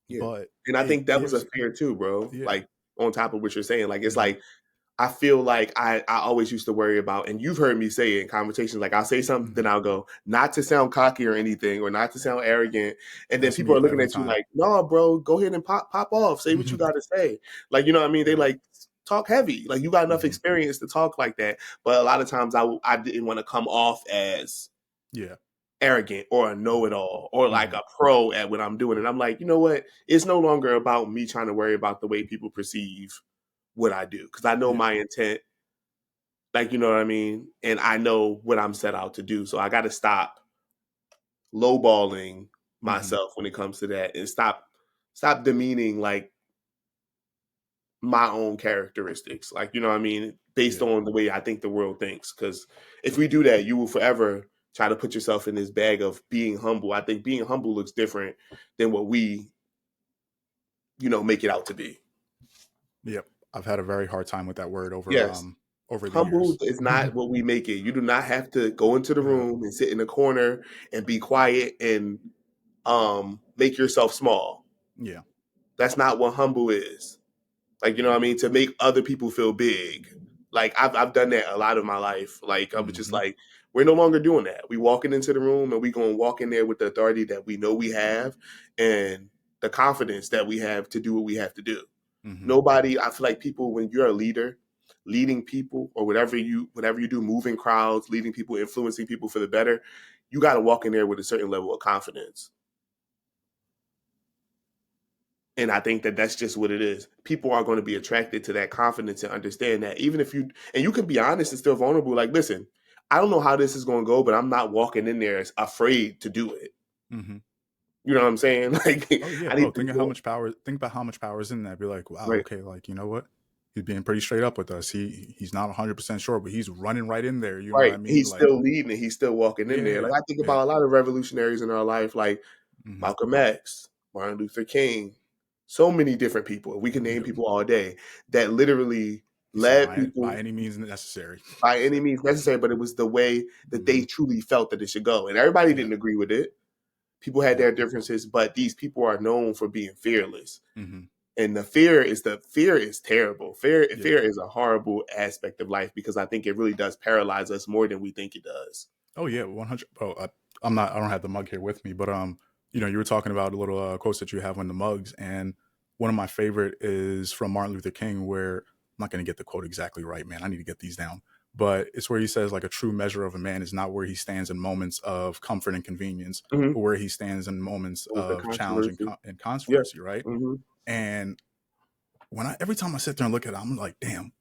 Yeah. but And I it think that was a gives, fear too, bro. yeah. Like, on top of what you're saying, like, it's Mm-hmm. like, I feel like I always used to worry about, and you've heard me say it in conversations, like I'll say something, then Mm-hmm. I'll go, not to sound cocky or anything, or not to sound arrogant. And then That's people me are looking every at you time. like, no, bro, go ahead and pop off. Say what you Mm-hmm. got to say. Like, you know what I mean? They Yeah. like, talk heavy. Like, you got enough Mm-hmm. experience to talk like that. But a lot of times I didn't want to come off as Yeah. arrogant or a know-it-all or like Mm-hmm. a pro at what I'm doing. And I'm like, you know what? It's no longer about me trying to worry about the way people perceive what I do. Because I know Yeah. my intent, like, you know what I mean? And I know what I'm set out to do. So I got to stop lowballing Mm-hmm. myself when it comes to that, and stop demeaning like my own characteristics. Like, you know what I mean? Based Yeah. on the way I think the world thinks. Because if we do that, you will forever try to put yourself in this bag of being humble. I think being humble looks different than what we, make it out to be. Yep. I've had a very hard time with that word Yes. over the Humble years. is not what we make it. You do not have to go into the Yeah. room and sit in the corner and be quiet and make yourself small. Yeah. That's not what humble is. Like, you know what I mean? To make other people feel big. Like, I've done that a lot of my life. Like, I was just Mm-hmm. like, we're no longer doing that. We walking into the room and we gonna walk in there with the authority that we know we have and the confidence that we have to do what we have to do. Mm-hmm. Nobody, I feel like people, when you're a leader, leading people or whatever you do, moving crowds, leading people, influencing people for the better, you got to walk in there with a certain level of confidence. And I think that that's just what it is. People are going to be attracted to that confidence and understand that even if you can be honest and still vulnerable, like, listen, I don't know how this is going to go, but I'm not walking in there as afraid to do it. Mm-hmm. You know what I'm saying? Like, Oh yeah, I bro. need to go. Think about how much power is in that. Be like, wow, Right. okay, like you know what? He's being pretty straight up with us. He's not 100% sure, but he's running right in there. You know what Right. I mean? He's Like, still leading and he's still walking in there. yeah, Like, I think yeah. about a lot of revolutionaries in our life, like Mm-hmm. Malcolm X, Martin Luther King, so many different people. We can name Yep. people all day that literally He said led by people any means necessary. by any means necessary, but it was the way that Mm-hmm. they truly felt that it should go. And everybody Yeah. didn't agree with it. People had Yep. their differences, but these people are known for being fearless. Mm-hmm. And the fear is terrible. Fear Yeah. is a horrible aspect of life because I think it really does paralyze us more than we think it does. Oh yeah, 100. Oh, I'm not. I don't have the mug here with me, but you were talking about a little quotes that you have on the mugs, and one of my favorite is from Martin Luther King, where I'm not going to get the quote exactly right, man. I need to get these down, but it's where he says like a true measure of a man is not where he stands in moments of comfort and convenience, Mm-hmm. but where he stands in moments With the of challenge controversy. and Yeah. controversy, right? Mm-hmm. And every time I sit there and look at it, I'm like, damn,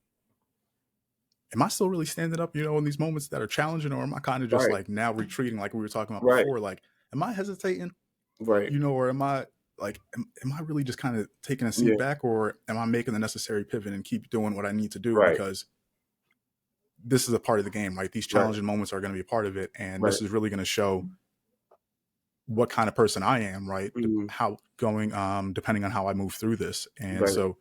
am I still really standing up, in these moments that are challenging, or am I kind of just Right. like now retreating, like we were talking about Right. before? Like, am I hesitating, Right. or am I like, am I really just kind of taking a seat Yeah. back, or am I making the necessary pivot and keep doing what I need to do? Right. Because this is a part of the game, right? These Right. challenging moments are going to be a part of it. And Right. this is really going to show what kind of person I am, right? Mm-hmm. How going, depending on how I move through this. And Right. so,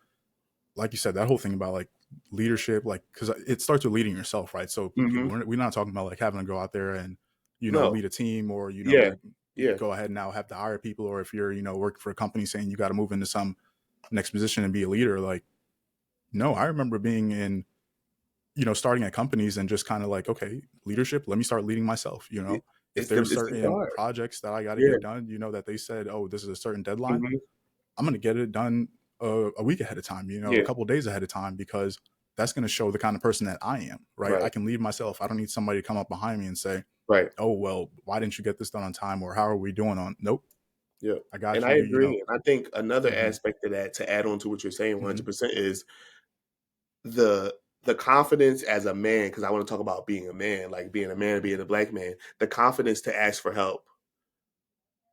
like you said, that whole thing about like leadership, like, because it starts with leading yourself, right? So Mm-hmm. we're not talking about like having to go out there and No. lead a team, or Yeah. Yeah. go ahead and now have to hire people, or if you're working for a company saying you got to move into some next position and be a leader. Like, no, I remember being in starting at companies and just kind of like, okay, leadership, let me start leading myself. It, If there's it's the certain guard. projects that I got to Yeah. get done, that they said, oh, this is a certain deadline, Mm-hmm. I'm going to get it done a week ahead of time, a Yeah. couple of days ahead of time, because that's going to show the kind of person that I am, right? I Right. can lead myself. I don't need somebody to come up behind me and say, Right. oh, well, why didn't you get this done on time? Or how are we doing on? Nope. Yeah. I And got I you. You know. agree. And I think another Hmm. aspect of that, to add on to what you're saying Hmm. 100%, is the the confidence as a man, because I want to talk about being a man, like being a man, being a black man, the confidence to ask for help,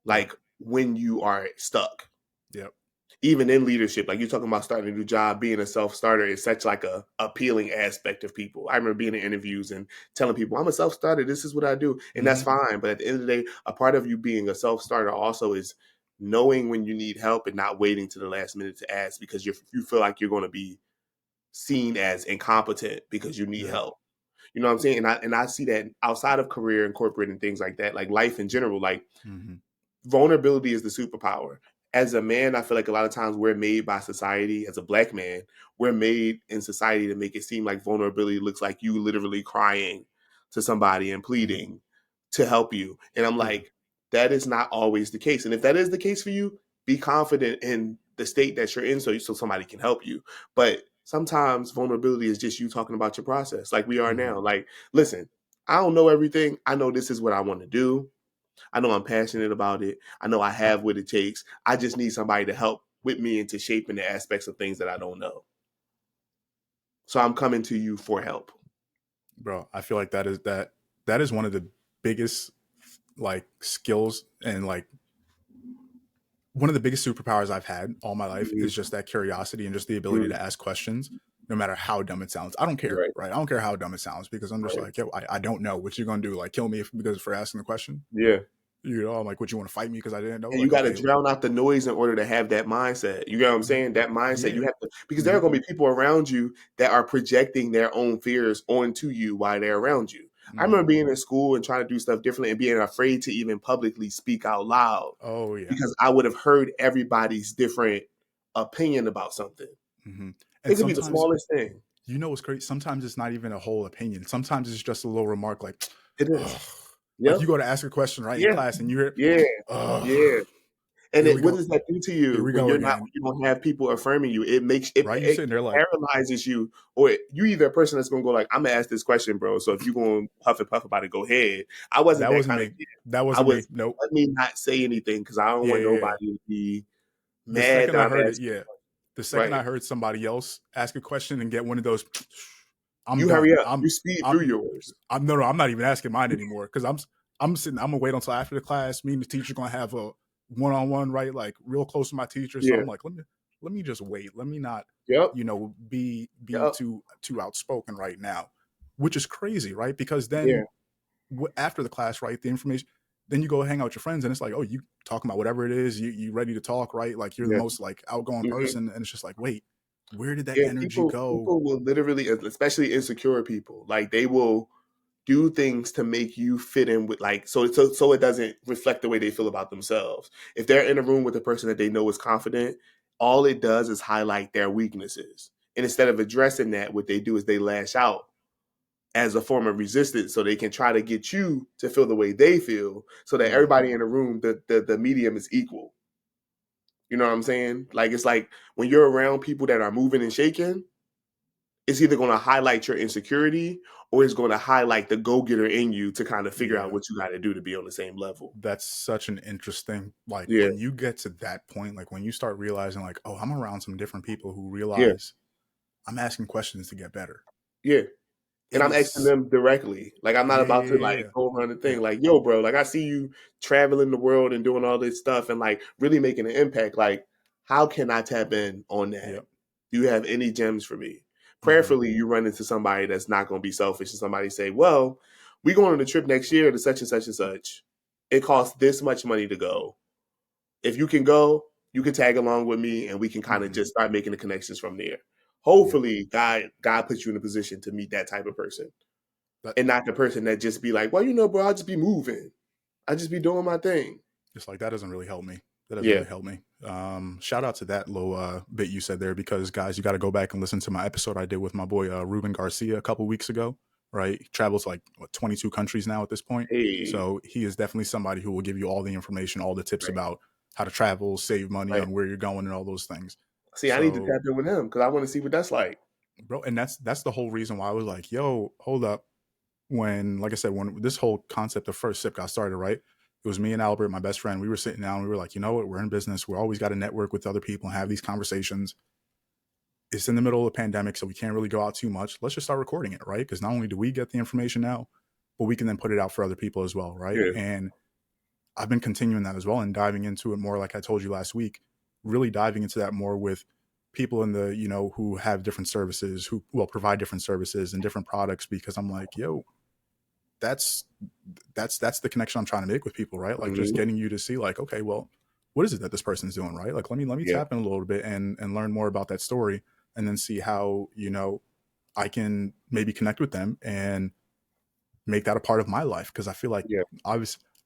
Yep. like when you are stuck. Yep. Even in leadership, like you're talking about starting a new job, being a self-starter is such like a appealing aspect of people. I remember being in interviews and telling people, I'm a self-starter, this is what I do. And that's Hmm. fine. But at the end of the day, a part of you being a self-starter also is knowing when you need help and not waiting to the last minute to ask, because you feel like you're going to be seen as incompetent because you need Yep. help. You know what I'm saying? And I see that outside of career and corporate and things like that, like life in general, like Hmm. vulnerability is the superpower. As a man, I feel like a lot of times we're made by society. As a black man, we're made in society to make it seem like vulnerability looks like you literally crying to somebody and Hmm. pleading to help you. And I'm Yeah. like, that is not always the case. And if that is the case for you, be confident in the state that you're in, so somebody can help you. But sometimes vulnerability is just you talking about your process, like we are Hmm. now. Like, listen, I don't know everything. I know this is what I want to do. I know I'm passionate about it. I know I have what it takes. I just need somebody to help with me into shaping the aspects of things that I don't know. So I'm coming to you for help. Bro, I feel like that is one of the biggest like skills and like one of the biggest superpowers I've had all my life is Mhm. just that curiosity and just the ability Mhm. to ask questions, no matter how dumb it sounds. I don't care, Right, right? I don't care how dumb it sounds because I'm just right. like, yo, I don't know what you're gonna do. Like, kill me because for asking the question. Yeah. You know, I'm like, what you want to fight me because I didn't know? And you Like, got to okay, drown out the noise in order to have that mindset. You know what I'm saying? That mindset you yeah, have to, because there are hmm, going to be people around you that are projecting their own fears onto you while they're around you. I hmm. remember being in school and trying to do stuff differently and being afraid to even publicly speak out loud Oh yeah, because I would have heard everybody's different opinion about something. hmm. It And could be the sometimes smallest thing. you know what's crazy. Sometimes it's not even a whole opinion. Sometimes it's just a little remark, like, It ugh. is. Like Yep. you go to ask a question right in Yeah. class and you hear, Yeah. ugh, Yeah. And here we what go, does that do to here you we when go you're not again, when you don't have people affirming you? It makes it right? You it, sitting there it like, paralyzes you, or you either a person that's gonna go like, I'm gonna ask this question, bro. So if you're gonna huff and puff about it, go ahead. I wasn't that that wasn't kind of me. kid. That I wasn't me. was Nope. let me not say anything because I don't Yeah, want yeah, yeah. nobody to be The mad second that I I'm heard it, asking. yeah. The second Right. I heard somebody else ask a question and get one of those, I'm You hurry done. up. You speed through I'm, yours. no, I'm not even asking mine anymore because I'm sitting. I'm gonna wait until after the class. Me and the teacher gonna have a one-on-one, right? Like real close to my teacher. So Yeah. I'm like, let me just wait. Let me not, Yep. you know, be Yep. too outspoken right now, which is crazy, right? Because then Yeah. after the class, right, the information, then you go hang out with your friends, and it's like, oh, you talking about whatever it is, you ready to talk, right? Like you're the Yeah. most like outgoing Mhm. person, and it's just like, wait, where did that Yeah, energy people go? people will literally, especially insecure people, like they will do things to make you fit in with, like, so it doesn't reflect the way they feel about themselves. If they're in a room with a person that they know is confident, all it does is highlight their weaknesses. And instead of addressing that, what they do is they lash out as a form of resistance so they can try to get you to feel the way they feel so that Yeah, everybody in the room, the medium is equal. You know what I'm saying? Like it's like when you're around people that are moving and shaking, it's either going to highlight your insecurity or it's going to highlight the go-getter in you to kind of figure out yeah. what you got to do to be on the same level. That's such an interesting, like Yeah, when you get to that point, like when you start realizing, like, oh, I'm around some different people who yeah, realize I'm asking questions to get better. yeah. And It I'm asking is, them directly. Like I'm not yeah, about yeah, to yeah, like yeah, go around the yeah, thing. Like, yo, bro, like I see you traveling the world and doing all this stuff and like really making an impact. Like, how can I tap in on that? yeah. Do you have any gems for me? Hmm. Prayerfully, you run into somebody that's not going to be selfish and somebody say, well, we going on a trip next year to such and such and such. It costs this much money to go. If you can go, you can tag along with me and we can kind of Hmm. just start making the connections from there. Yep. Hopefully, God puts you in a position to meet that type of person That and not the person that just be like, well, you know, bro, I'll just be moving. I just be doing my thing. It's like that doesn't really help me. That doesn't Yeah. really help me. Shout out to that little bit you said there because guys, you got to go back and listen to my episode I did with my boy Ruben Garcia a couple weeks ago. Right, he travels like 22 countries now at this point, Hey, so he is definitely somebody who will give you all the information, all the tips right, about how to travel, save money right. on where you're going, and all those things. See, I need to So, tap in with him because I want to see what that's like. bro, and that's the whole reason why I was like, yo, hold up. When, like I said, when this whole concept of first sip got started, right? It was me and Albert, my best friend. We were sitting down. We were like, you know what? We're in business. We're always got to network with other people and have these conversations. It's in the middle of the pandemic, so we can't really go out too much. Let's just start recording it, right? Because not only do we get the information now, but we can then put it out for other people as well, right? Yeah. And I've been continuing that as well and diving into it more, like I told you last week, really diving into that more with people in the, who have different services, who will provide different services and different products, because I'm like, yo, that's that's the connection I'm trying to make with people, right? Like just Hmm. getting you to see like, okay, well, what is it that this person's doing, right? Like let me Yeah. tap in a little bit and learn more about that story, and then see how, I can maybe connect with them and make that a part of my life. Because I feel like Yeah.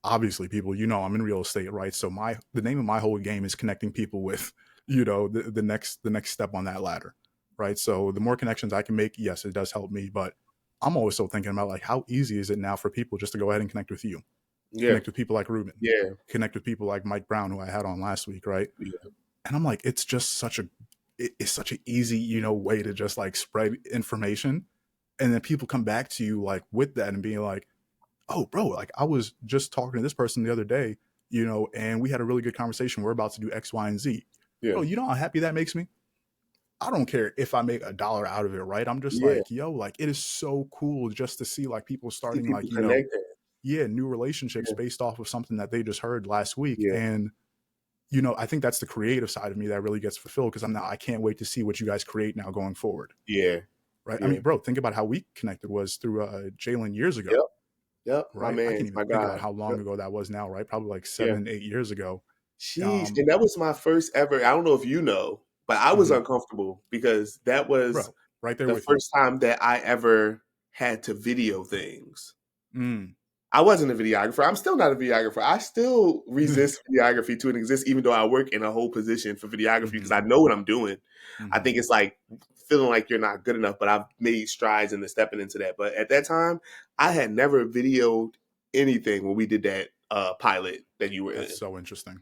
obviously people, I'm in real estate, right? So the name of my whole game is connecting people with, the next step on that ladder, right? So the more connections I can make, yes, it does help me, but I'm always still thinking about like how easy is it now for people just to go ahead and connect with you, Yeah. connect with people like Ruben, Yeah. connect with people like Mike Brown, who I had on last week, right? Yeah. And I'm like, it's just it's such an easy, way to just like spread information. And then people come back to you like with that and being like, oh, bro, like I was just talking to this person the other day, and we had a really good conversation. We're about to do X, Y, and Z. Yeah. Bro, you know how happy that makes me? I don't care if I make $1 out of it, right? I'm just Yeah. like, yo, like it is so cool just to see like people See starting people like, connected. yeah, new relationships Yeah. based off of something that they just heard last week. Yeah. And, I think that's the creative side of me that really gets fulfilled, because I can't wait to see what you guys create now going forward. Yeah. Right. I Yeah. mean, bro, think about how we connected was through Jalen years ago. Yep. Yep. My Right. I man. can't even My think about guy. how Yep. long ago that was now, right? Probably like Yeah. 7, 8 years ago. Sheesh. Um, And that was my first ever. I don't know if you know, but I was mhm. uncomfortable because that was Bro, right there the with you. first time that I ever had to video things. Mm. I wasn't a videographer. I'm still not a videographer. I still resist videography to an exist, even though I work in a whole position for videography because Hmm. I know what I'm doing. I Hmm. think it's like feeling like you're not good enough, but I've made strides into stepping into that. But at that time, I had never videoed anything when we did that pilot that you were That's in. so interesting.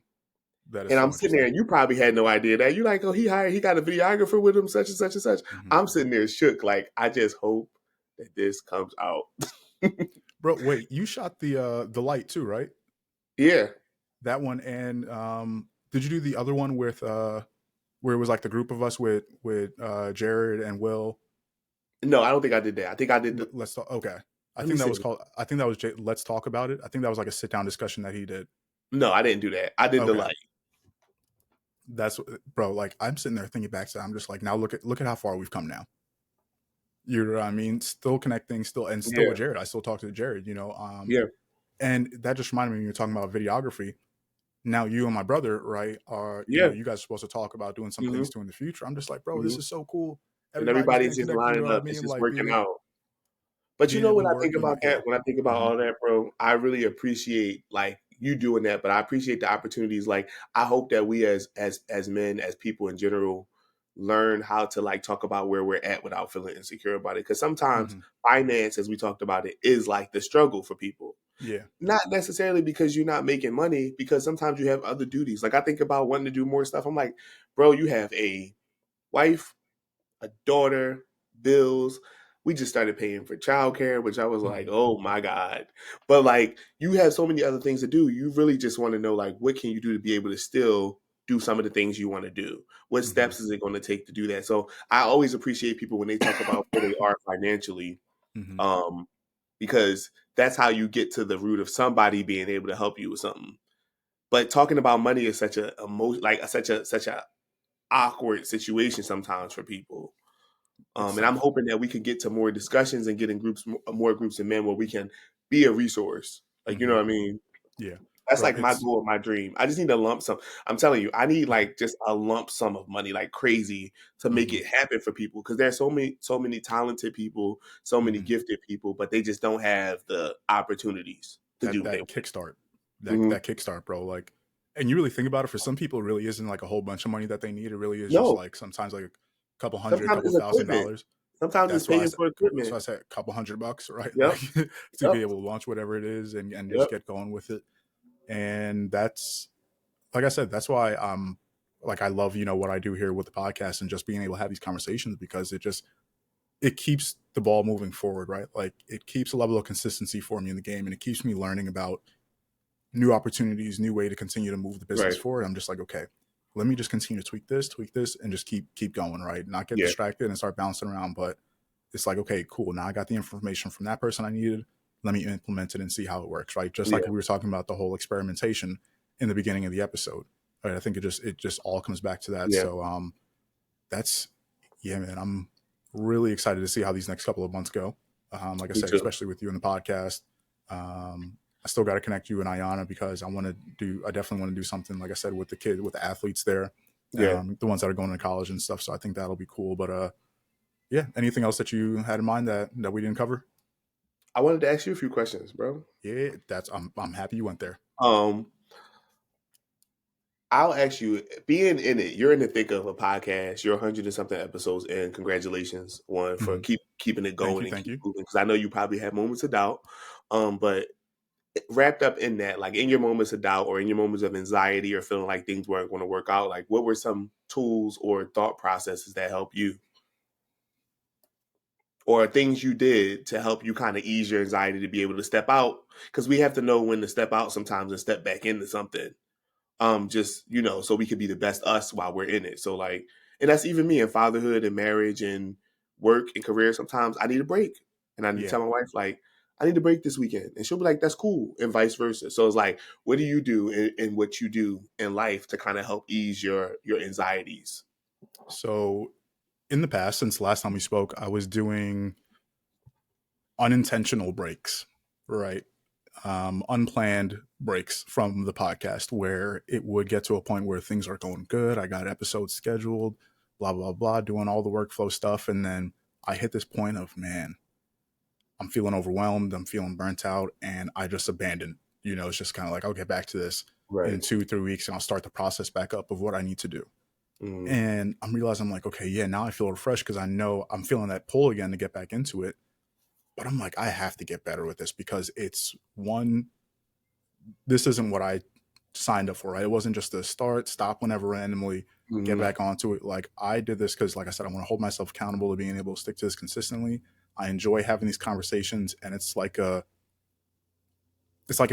That is And I'm so sitting there, interesting. and you probably had no idea that. You're like, oh, he got a videographer with him, such and such and such. Hmm. I'm sitting there shook, like, I just hope that this comes out. Bro, wait, you shot the light too, right? Yeah. That one, and did you do the other one with where it was like the group of us with Jared and Will? No, I don't think I did that. I think I did the. Let's talk. Okay, I Let me think that see. was called. I think that was Let's Talk About It. I think that was like a sit down discussion that he did. No, I didn't do that. I did the Okay, light. that's bro. Like I'm sitting there thinking back to. I'm just like, now look at how far we've come now. You know what I mean? Still connecting, still Yeah, with Jared. I still talk to Jared. yeah, And that just reminded me when you're talking about videography. Now you and my brother, right, are yeah. you guys are supposed to talk about doing some Hmm. things too in the future. I'm just like, bro, Hmm. this is so cool. And Everybody's everybody's getting just connected. You know lining what I up. It's mean? just Like working being out. But you being know able what to I work. think about Yeah. that? When I think about Hmm. all that, bro, I really appreciate like you doing that. But I appreciate the opportunities. Like I hope that we as men, as people in general, learn how to like talk about where we're at without feeling insecure about it. Because sometimes Hmm. finance, as we talked about it, is like the struggle for people. Yeah. Not necessarily because you're not making money, because sometimes you have other duties. Like I think about wanting to do more stuff. I'm like, bro, you have a wife, a daughter, bills. We just started paying for childcare, which I was like, Hmm. oh my God. But like you have so many other things to do. You really just want to know like what can you do to be able to still do some of the things you want to do? What Hmm. steps is it going to take to do that? So I always appreciate people when they talk about where they are financially, Hmm. um, because that's how you get to the root of somebody being able to help you with something. But talking about money is such a emotion, like such a awkward situation sometimes for people. It's And I'm tough. hoping that we can get to more discussions and get in groups, more groups of men where we can be a resource. Like, you know Hmm. what I mean? Yeah, That's bro. like my It's goal, my dream. I just need a lump sum. I'm telling you, I need like just a lump sum of money, like crazy, to make hmm it happen for people. Because there's so many talented people, so many hmm gifted people, but they just don't have the opportunities to do that what they that want. kickstart, that Mhm. that kickstart, bro. Like, and you really think about it. For some people, it really isn't like a whole bunch of money that they need. It really is just No, like sometimes like a couple hundred, sometimes couple it's thousand equipment. dollars. Sometimes it's That's why I paying said for that's why equipment. I said a couple $100, right? Yep, Like to yep, be able to launch whatever it is and just yep. get going with it. And that's like I said, that's why like I love, what I do here with the podcast and just being able to have these conversations, because it keeps the ball moving forward, right? Like it keeps a level of consistency for me in the game, and it keeps me learning about new opportunities, new way to continue to move the business Right. forward. I'm just like, okay, let me just continue to tweak this, and just keep going, right? Not get Yeah. distracted and start bouncing around. But it's like, okay, cool. Now I got the information from that person I needed. Let me implement it and see how it works, right? Just like Yeah. we were talking about the whole experimentation in the beginning of the episode. Right. I think it just all comes back to that. Yeah. So that's yeah, man. I'm really excited to see how these next couple of months go. Like I Me said, too. especially with you in the podcast. I still got to connect you and Ayana because I definitely want to do something, like I said, with with the athletes there, Yeah. the ones that are going to college and stuff. So I think that'll be cool. But yeah, anything else that you had in mind that we didn't cover? I wanted to ask you a few questions, bro. Yeah, I'm happy you went there. Um, I'll ask you, being in it, you're in the thick of a podcast. You're 100 and something episodes in. Congratulations, one, for Mhm. keeping it Thank you, going and thank keep you. moving. Because I know you probably had moments of doubt. But wrapped up in that, like in your moments of doubt or in your moments of anxiety or feeling like things weren't going to work out, like what were some tools or thought processes that help you, or things you did to help you kind of ease your anxiety to be able to step out? Because we have to know when to step out sometimes and step back into something. Just, so we could be the best us while we're in it. So like, and that's even me in fatherhood and marriage and work and career. Sometimes I need a break, and I need to Yeah. tell my wife, like, I need a break this weekend, and she'll be like, that's cool, and vice versa. So it's like, what do you do in what you do in life to kind of help ease your anxieties? So in the past, since the last time we spoke, I was doing unintentional breaks, right? Unplanned breaks from the podcast where it would get to a point where things are going good. I got episodes scheduled, blah, blah, blah, doing all the workflow stuff. And then I hit this point of, man, I'm feeling overwhelmed. I'm feeling burnt out. And I just abandoned. It's just kind of like, I'll get back to this in Right. 2, 3 weeks and I'll start the process back up of what I need to do. Mm, And I'm realizing, I'm like, okay, yeah, now I feel refreshed because I know I'm feeling that pull again to get back into it. But I'm like, I have to get better with this because it's one, this isn't what I signed up for, right? It wasn't just a start, stop whenever randomly, get mm, back onto it. Like I did this because, like I said, I want to hold myself accountable to being able to stick to this consistently. I enjoy having these conversations, and it's like an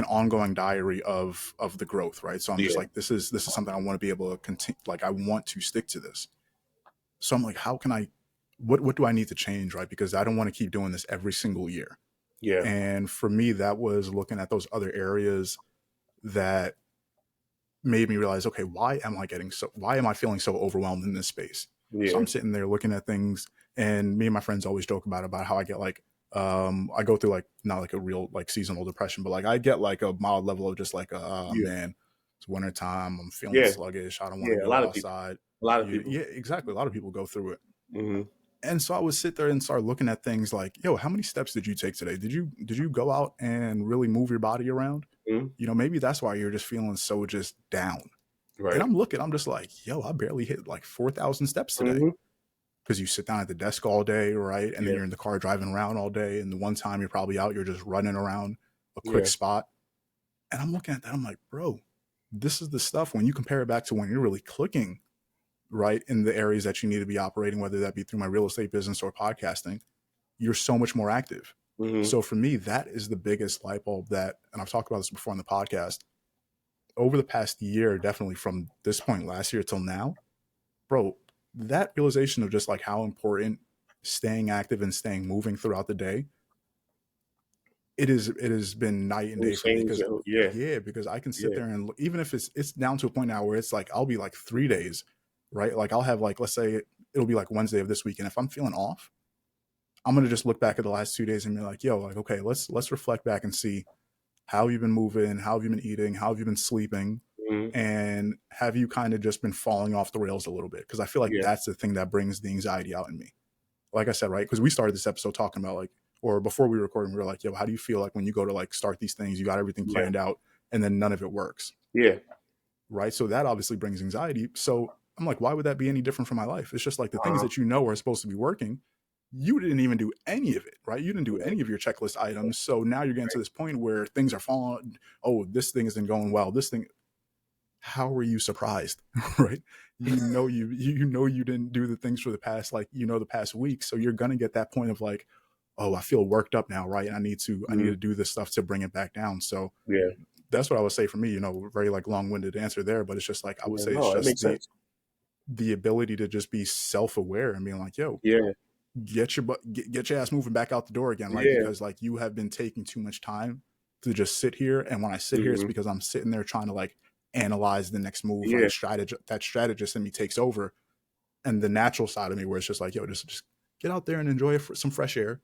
ongoing diary of the growth, right? So I'm just yeah. like, this is something I want to be able to continue. Like I want to stick to this. So I'm like, how can I? What do I need to change, right? Because I don't want to keep doing this every single year. Yeah. And for me, that was looking at those other areas that made me realize, okay, why am I feeling so overwhelmed in this space? So Yeah. I'm sitting there looking at things, and me and my friends always joke about how I get like, I go through like not like a real like seasonal depression, but like I get like a mild level of just like, oh Yeah. man, it's winter time. I'm feeling Yeah. sluggish. I don't want Yeah. to A go lot of people. outside. A lot of people. Yeah, exactly. A lot of people go through it. Hmm. And so I would sit there and start looking at things like, yo, how many steps did you take today? Did you go out and really move your body around? Hmm. Maybe that's why you're just feeling so just down. And Right. I'm just like, yo, I barely hit like 4,000 steps today. Hmm. Because you sit down at the desk all day, right? And then Yeah. you're in the car driving around all day. And the one time you're probably out, you're just running around a quick Yeah. spot. And I'm looking at that, I'm like, bro, this is the stuff when you compare it back to when you're really clicking, right? In the areas that you need to be operating, whether that be through my real estate business or podcasting, you're so much more active. Hmm. So for me, that is the biggest light bulb that, and I've talked about this before on the podcast, over the past year, definitely from this point last year till now, bro, that realization of just like how important staying active and staying moving throughout the day, it has been night and day for me Change. because Yeah. yeah, because I can sit Yeah. there and even if it's down to a point now where it's like I'll be like 3 days, right? Like I'll have like, let's say it'll be like Wednesday of this week, and if I'm feeling off, I'm gonna just look back at the last 2 days and be like, yo, like okay, let's reflect back and see how you've been moving, how have you been eating, how have you been sleeping, Hmm. and have you kind of just been falling off the rails a little bit? Because I feel like Yeah. that's the thing that brings the anxiety out in me. Like I said, right? Because we started this episode talking about like, or before we were recording, we were like, yo, how do you feel like when you go to like start these things, you got everything Yeah. planned out, and then none of it works, Yeah. right? So that obviously brings anxiety. So I'm like, why would that be any different from my life? It's just like the things Uh, that are supposed to be working, you didn't even do any of it, right? You didn't do yeah. any of your checklist items. So now you're getting to this point where things are falling. Oh, this thing isn't going well. This thing, how are you surprised? Right? You didn't do the things for the past like the past week. So you're gonna get that point of like, oh, I feel worked up now, right? And I need to Mhm. do this stuff to bring it back down. So Yeah. that's what I would say for me. Very like long winded answer there, but it's just like I would Yeah, say it's no, it just makes sense. the ability to just be self aware and being like, yo, Yeah, get your ass moving back out the door again, right? yeah, Because like you have been taking too much time to just sit here, and when I sit here, it's hmm, because I'm sitting there trying to like analyze the next move, yeah, right? Strategist in me takes over, and the natural side of me where it's just like, yo, just get out there and enjoy some fresh air,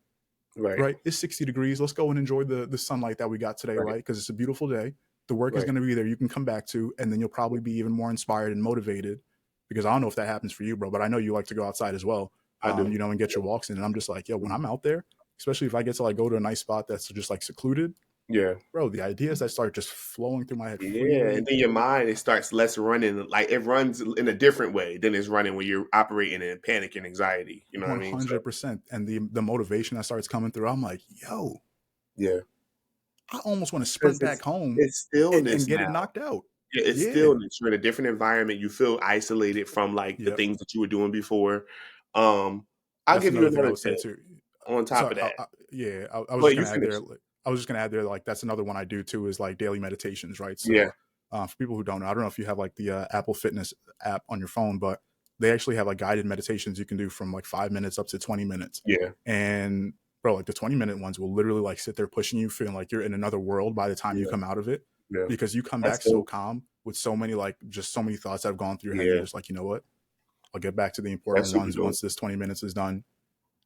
right, right? It's 60 degrees. Let's go and enjoy the sunlight that we got today, right, right? Because it's a beautiful day. The work is right. going to be there. You can come back to, and then you'll probably be even more inspired and motivated. Because I don't know if that happens for you, bro, but I know you like to go outside as well, I do. and get your walks in. And I'm just like, yo, when Mhm. I'm out there, especially if I get to like go to a nice spot that's just like secluded, Yeah. bro, the ideas that start just flowing through my head Yeah, and freely, then your mind it starts less running like it runs in a different way than it's running when you're operating in panic and anxiety. You know what I mean? So 100%. And the motivation that starts coming through, I'm like, yo, yeah, I almost want to because sprint back home it's stillness and get it now. knocked out. Yeah, it's Yeah. stillness. You're in a different environment. You feel isolated from like the Yep. things that you were doing before. Um, I'll That's give you another thing I another would say tip too. on top So of that. yeah, I was But just you gonna add finish. there. I was just gonna add there, like that's another one I do too is like daily meditations, right? Yeah, So for people who don't know, I don't know if you have like the Apple Fitness app on your phone, but they actually have like guided meditations you can do from like 5 minutes up to 20 minutes. yeah, And bro, like the 20-minute ones will literally like sit there pushing you, feeling like you're in another world by the time you yeah, come out of it, yeah. because you come That's back so dope. calm with so many like just so many thoughts that have gone through your head. And you're Yeah, just like, you know what? I'll get back to the that's important super ones dope. once this 20 minutes is done,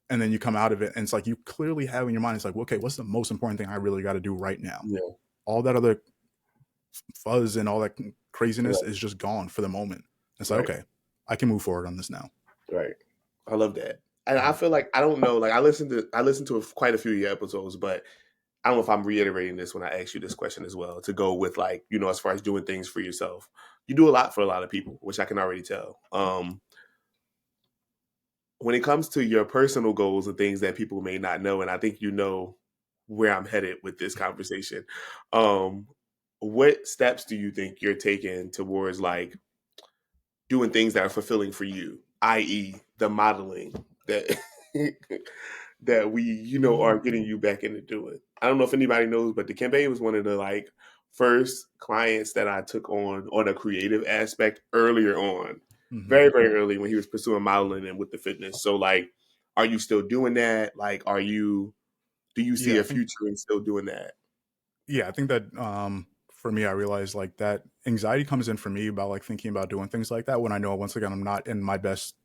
and then you come out of it and it's like you clearly have in your mind, it's like, okay, what's the most important thing I really got to do right now? Yeah, All that other fuzz and all that craziness right, is just gone for the moment. It's like, right, okay, I can move forward on this now. right. I love that. And I Mhm. feel like I don't know, like I listened to quite a few of your episodes, but I don't know if I'm reiterating this when I ask you this question as well. To go with like, as far as doing things for yourself, you do a lot for a lot of people, which I can already tell. When it comes to your personal goals and things that people may not know, and I think you know where I'm headed with this conversation. Um, what steps do you think you're taking towards like doing things that are fulfilling for you, i.e., the modeling that that we, are getting you back into doing. I don't know if anybody knows, but Dikembe was one of the like first clients that I took on a creative aspect earlier on, Hmm. very very early when he was pursuing modeling and with the fitness. So like, are you still doing that? Like, do you see Yeah, a I think future in still doing that? yeah, I think that for me, I realized like that anxiety comes in for me about like thinking about doing things like that when I know once again I'm not in my best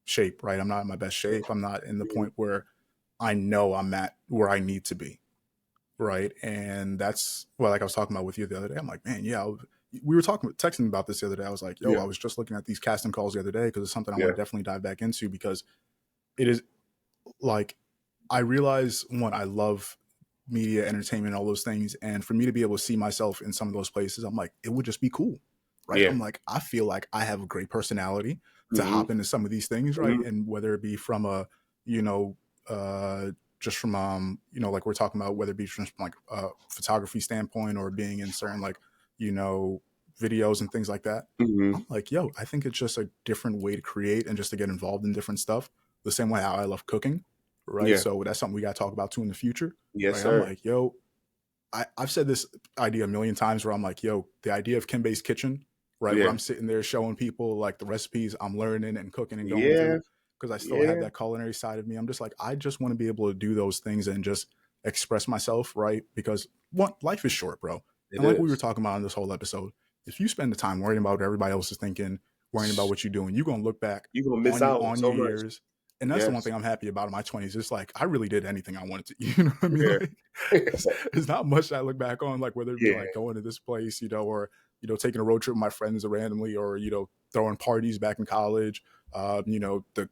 shape, right? I'm not in my best shape. I'm not in the Mhm. point where I know I'm at where I need to be. Right. And that's well, like I was talking about with you the other day. I'm like, man, yeah, we were texting about this the other day. I was like, yo, Yeah, I was just looking at these casting calls the other day because it's something I want yeah, to definitely dive back into because it is like I realize one, I love media, entertainment, all those things. And for me to be able to see myself in some of those places, I'm like, it would just be cool. Right. yeah. I'm like, I feel like I have a great personality to Hmm, hop into some of these things, right? hmm, And whether it be from a, you know, just from like we're talking about, whether it be from like a photography standpoint or being in certain like, you know, videos and things like that. hmm. I'm like, yo, I think it's just a different way to create and just to get involved in different stuff. The same way how I love cooking, right? Yeah. So that's something we got to talk about too in the future, Yes, right? I'm sir. like, yo, I've said this idea a million times where I'm like, yo, the idea of Kimbe's kitchen, right? Where Yeah. I'm sitting there showing people like the recipes I'm learning and cooking and going Yeah. through because I still have Yeah. that culinary side of me. I'm just like, I just want to be able to do those things and just express myself, right? Because one, life is short, bro. It And like we were is. talking about in this whole episode, if you spend the time worrying about what everybody else is thinking, worrying about what you're doing, you're gonna look back You're gonna miss out on on so your much. years. And that's the one Yes. thing I'm happy about in my 20s. It's like I really did anything I wanted to. You know what I mean? Yeah. Like it's not much that I look back on, like whether it be Yeah. like going to this place, or taking a road trip with my friends randomly, or throwing parties back in college, the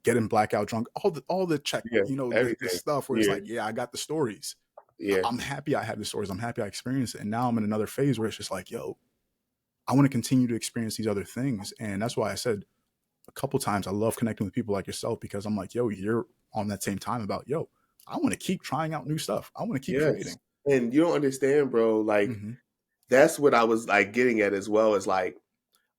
getting blackout drunk, all the check, Yeah. the Everything. stuff where it's Yeah. like, yeah, I got the stories. Yeah. I'm happy I had the stories. I'm happy I experienced it, and now I'm in another phase where it's just like, yo, I want to continue to experience these other things, and that's why I said a couple times I love connecting with people like yourself because I'm like, yo, you're on that same time about, yo, I want to keep trying out new stuff. I want to keep Yes. creating. And you don't understand, bro. Like, Hmm. that's what I was like getting at as well as like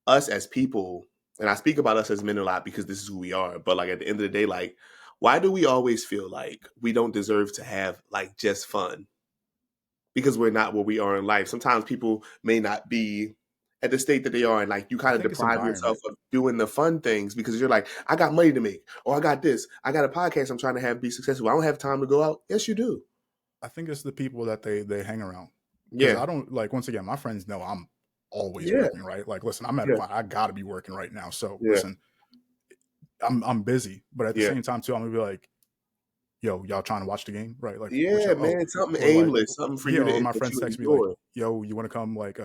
us as people, and I speak about us as men a lot because this is who we are. But like at the end of the day, like, why do we always feel like we don't deserve to have like just fun? because we're not where we are in life. Sometimes people may not be at the state that they are, and like you I kind of think it's deprive yourself environment. of doing the fun things because you're like, I got money to make, or I got this, I got a podcast I'm trying to have be successful. I don't have time to go out. Yes, you do. I think it's the people that they hang around. Because Yeah, I don't like, once again, my friends know I'm always yeah, working, right? Like, listen, I'm at a yeah, point I gotta be working right now. So yeah, listen, I'm busy, but at the yeah, same time too, I'm gonna be like, yo, y'all trying to watch the game, right? Like, what yeah, y'all? Oh, man. Something or like, aimless, something for yeah. you Or to my that friends you text me like, enjoy. yo, you want to come? Like,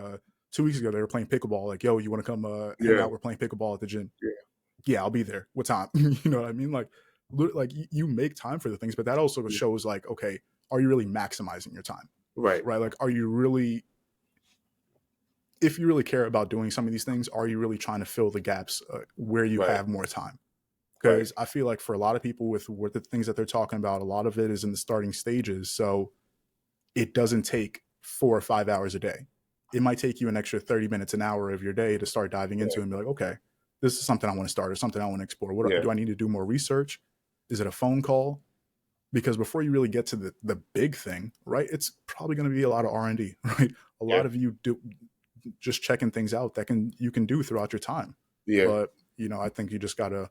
2 weeks ago they were playing pickleball. Like, yo, you want to come hang Yeah, out? We're playing pickleball at the gym. yeah, Yeah, I'll be there. What time? You know what I mean? Like, like you make time for the things, but that also yeah. shows like, okay, are you really maximizing your time? Right, Right? Like, are you really, if you really care about doing some of these things, are you really trying to fill the gaps where you right, have more time? right. Because I feel like for a lot of people with the things that they're talking about, a lot of it is in the starting stages. So it doesn't take 4 or 5 hours a day. It might take you an extra 30 minutes, an hour of your day to start diving into Yeah, and be like, okay, this is something I want to start or something I want to explore. What yeah, do I need to do more research? Is it a phone call? Because before you really get to the big thing, right? It's probably going to be a lot of R&D, right? A yeah, lot of you do just checking things out that you can do throughout your time. yeah. But I think you just got to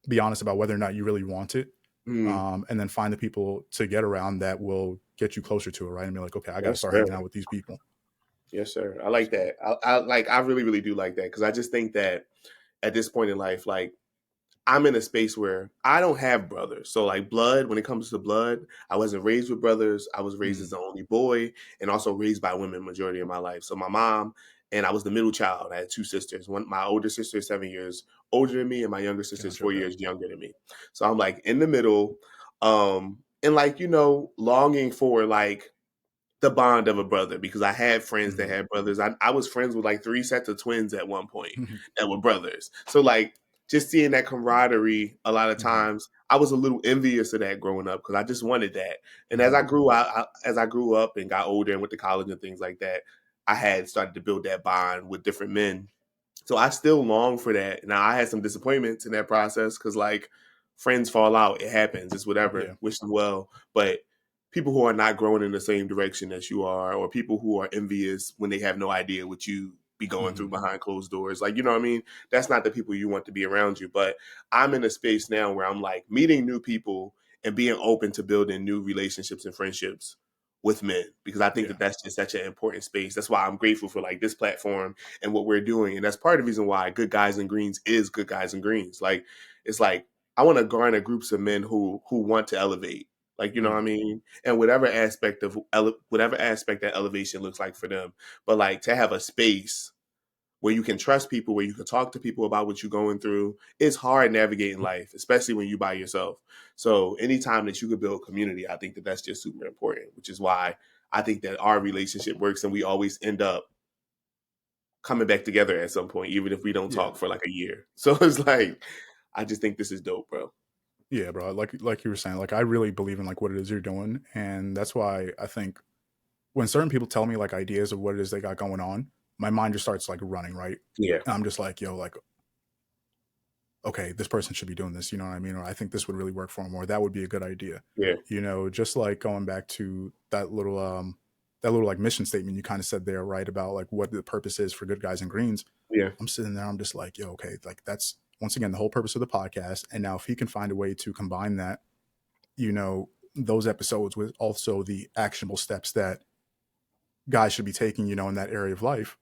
be honest about whether or not you really want it, Mm, and then find the people to get around that will get you closer to it, right? And be like, okay, I got to yes, start sir. hanging out with these people. Yes, sir. I like that. I like. I really, really do like that because I just think that at this point in life, like I'm in a space where I don't have brothers. So like blood, when it comes to blood, I wasn't raised with brothers. I was raised as Mm, the only boy and also raised by women majority of my life. So my mom and I was the middle child. I had two sisters. One my older sister is 7 years older than me, and my younger sister is gotcha. four Okay. years younger than me. So I'm like in the middle. And like, longing for like the bond of a brother because I had friends that Mm-hmm. had brothers. I was friends with like three sets of twins at one point that were brothers. So like just seeing that camaraderie a lot of Mm-hmm. times, I was a little envious of that growing up because I just wanted that. And as Mm-hmm. as I grew up and got older and went to college and things like that, I had started to build that bond with different men, so I still long for that. Now I had some disappointments in that process because like friends fall out, it happens, it's whatever. Yeah. Wish them well, but people who are not growing in the same direction as you are, or people who are envious when they have no idea what you be going through Mm-hmm. behind closed doors, like you know what I mean. That's not the people you want to be around you. But I'm in a space now where I'm like meeting new people and being open to building new relationships and friendships with men because I think Yeah. that that's just such an important space. That's why I'm grateful for like this platform and what we're doing. And that's part of the reason why Good Guys and Greens is Good Guys and Greens. Like it's like I want to garner groups of men who want to elevate. Like you know what I Mm. mean? And whatever aspect that elevation looks like for them. But like to have a space where you can trust people, where you can talk to people about what you're going through. It's hard navigating life, especially when you by yourself. So anytime that you could build community, I think that that's just super important, which is why I think that our relationship works and we always end up coming back together at some point, even if we don't Yeah. talk for like a year. So it's like, I just think this is dope, bro. Yeah, bro. Like you were saying, like I really believe in like what it is you're doing, and that's why I think when certain people tell me like ideas of what it is they got going on, my mind just starts like running, right? Yeah, And I'm just like, yo, like, okay, this person should be doing this, you know what I mean? Or I think this would really work for them, or that would be a good idea. yeah, Just like going back to that little like mission statement you kind of said there, right? About like what the purpose is for Good Guys and Greens. yeah, I'm sitting there, I'm just like, yo, okay, like that's once again the whole purpose of the podcast. And now if he can find a way to combine that, those episodes with also the actionable steps that guys should be taking, in that area of life,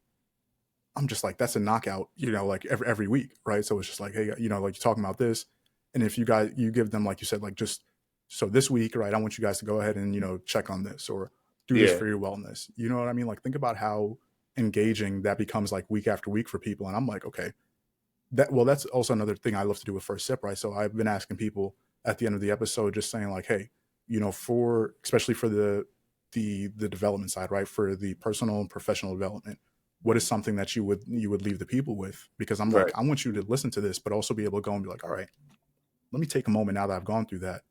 I'm just like, that's a knockout, like every week, right? So it's just like, hey, like you're talking about this, and if you give them, like you said, like just so this week, right? I want you guys to go ahead and check on this or do this yeah, for your wellness. You know what I mean? Like think about how engaging that becomes like week after week for people, and I'm like, okay, that's also another thing I love to do with First Sip, right? So I've been asking people at the end of the episode, just saying like, hey, for especially for the development side, right? For the personal and professional development, what is something that you would leave the people with? Because I'm like, right, I want you to listen to this, but also be able to go and be like, all right, let me take a moment now that I've gone through that.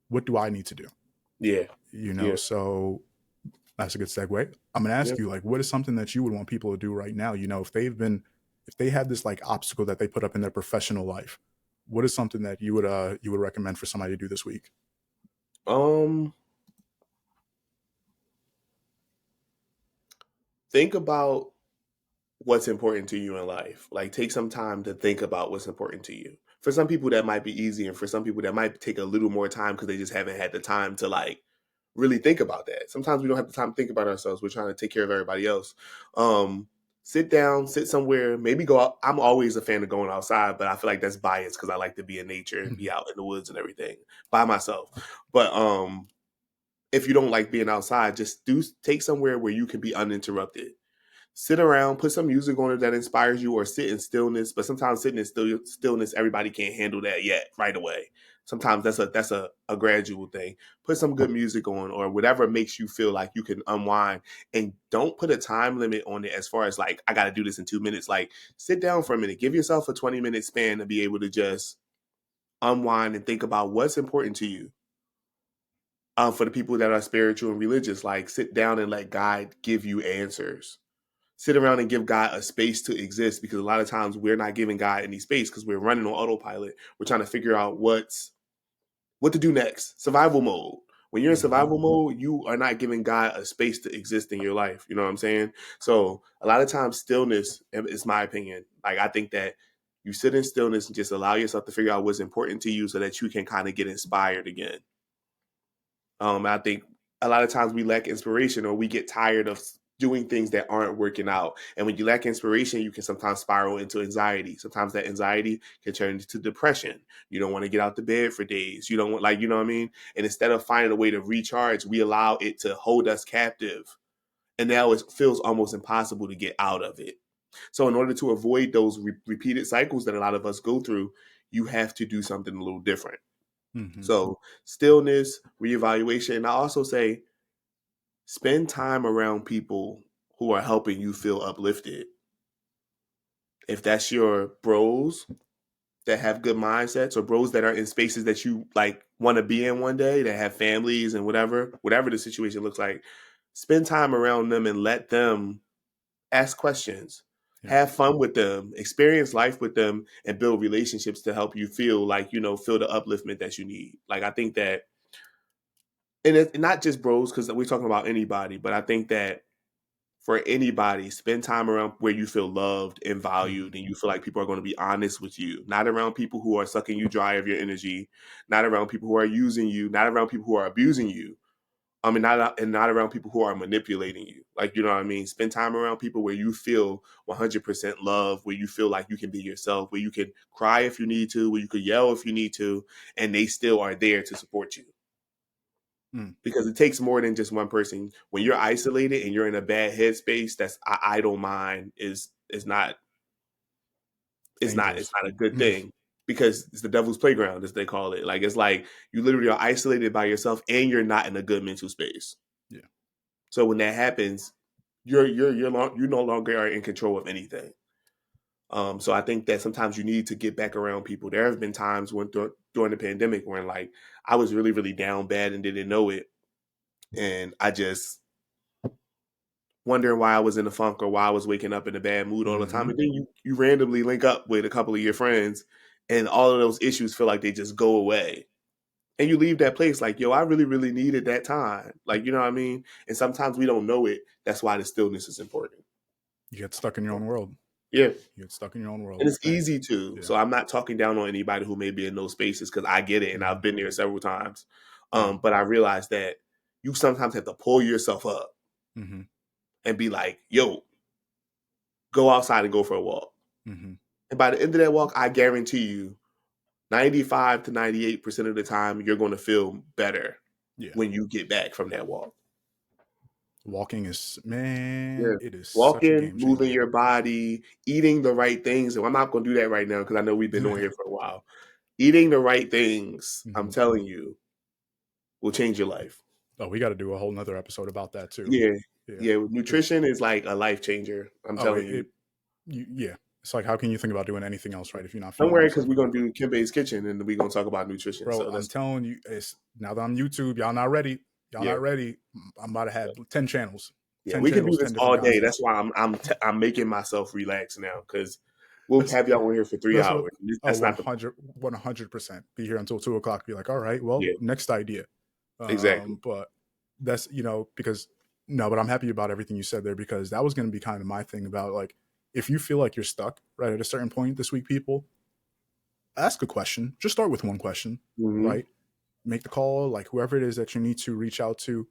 What do I need to do? yeah, yeah, So that's a good segue. I'm going to yeah. ask you, like, what is something that you would want people to do right now? If they had this like obstacle that they put up in their professional life, what is something that you would recommend for somebody to do this week? Um, think about what's important to you in life. Like, take some time to think about what's important to you. For some people, that might be easy, and for some people, that might take a little more time because they just haven't had the time to like really think about that. Sometimes we don't have the time to think about ourselves. We're trying to take care of everybody else. Um, Sit down, sit somewhere, maybe go out. I'm always a fan of going outside, but I feel like that's biased because I like to be in nature and be Mhm. out in the woods and everything by myself. But if you don't like being outside, just do take somewhere where you can be uninterrupted. Sit around, put some music on it that inspires you, or sit in stillness. But sometimes sitting in stillness, everybody can't handle that yet right away. Sometimes that's a gradual thing. Put some good music on, or whatever makes you feel like you can unwind, and don't put a time limit on it as far as like I got to do this in 2 minutes. Like, sit down for a minute, give yourself a 20-minute span to be able to just unwind and think about what's important to you. For the people that are spiritual and religious, like, sit down and let God give you answers. Sit around and give God a space to exist, because a lot of times we're not giving God any space because we're running on autopilot. We're trying to figure out what to do next. Survival mode. When you're in Mhm. survival mode, you are not giving God a space to exist in your life. You know what I'm saying? So a lot of times stillness is my opinion. Like, I think that you sit in stillness and just allow yourself to figure out what's important to you so that you can kind of get inspired again. I think a lot of times we lack inspiration, or we get tired of doing things that aren't working out. And when you lack inspiration, you can sometimes spiral into anxiety. Sometimes that anxiety can turn into depression. You don't want to get out the bed for days. You don't want, like, you know what I mean? And instead of finding a way to recharge, we allow it to hold us captive. And now it feels almost impossible to get out of it. So, in order to avoid those repeated cycles that a lot of us go through, you have to do something a little different. Mhm. So, stillness, reevaluation. And I also say, spend time around people who are helping you feel uplifted. If that's your bros that have good mindsets, or bros that are in spaces that you like want to be in one day, that have families and whatever the situation looks like, spend time around them and let them ask questions. Yeah. Have fun with them, experience life with them, and build relationships to help you feel like, feel the upliftment that you need. Like, I think that, and it's not just bros, because we're talking about anybody, but I think that for anybody, spend time around where you feel loved and Mhm. valued, and you feel like people are going to be honest with you. Not around people who are sucking you dry of your energy, not around people who are using you, not around people who are abusing you. I mean, not around people who are manipulating you. Like, you know what I mean? Spend time around people where you feel 100% love, where you feel like you can be yourself, where you can cry if you need to, where you could yell if you need to, and they still are there to support you, Mm. because it takes more than just one person. When you're isolated and you're in a bad headspace, that's idle mind is not it's Dangerous. not a good Mhm. thing, because it's the devil's playground, as they call it. Like, it's like you literally are isolated by yourself and you're not in a good mental space. Yeah. So when that happens, you no longer are in control of anything. So I think that sometimes you need to get back around people. There have been times when during the pandemic when, like, I was really really down bad and didn't know it, and I just wondering why I was in a funk, or why I was waking up in a bad mood all the time. Mhm. And then you randomly link up with a couple of your friends, and all of those issues feel like they just go away. And you leave that place like, yo, I really, really needed that time. Like, you know what I mean? And sometimes we don't know it. That's why the stillness is important. You get stuck in your own world. Yeah. You get stuck in your own And world. it's easy to. Yeah. So I'm not talking down on anybody who may be in those spaces, because I get it and I've Mhm. been there several times. Yeah. But I realize that you sometimes have to pull yourself up Mhm. and be like, yo, go outside and go for a walk. Mhm. And by the end of that walk, I guarantee you 95 to 98% of the time, you're going to feel better Yeah. when you get back from that walk. Walking is, Yeah. man, it is such a Walking, game moving changer. your body, eating the right things. And I'm not going to do that right now because I know we've been on here for a while. Eating the right things, I'm Mhm. telling you, will change your life. Oh, we got to do a whole nother episode about that too. Yeah. Yeah. Yeah. It, Nutrition is like a life changer. I'm oh, telling you. yeah. It's like, how can you think about doing anything else, right, if you're not Don't feeding worry, because yourself we're going to correctly? do Kimbe's Kitchen and we're going to talk about nutrition. Bro, So I'm that's, telling you, it's now that I'm YouTube, y'all not ready. Y'all yeah. not ready. I'm about to have 10 channels, Yeah, 10 we can do channels, this 10 all different day. concepts. That's why I'm making myself relax now, because we'll That's have y'all on here for three that's what. hours. Oh, That's not the point. 100%. Be here until 2 o'clock. Be like, all right, well, Yeah, next idea. exactly. But that's, because No, but I'm happy about everything you said there because that was going to be kind of my thing about like if you feel like you're stuck right at a certain point this week, people ask a question. Just start with one question, Hmm. right? Make the call, like whoever it is that you need to reach out to.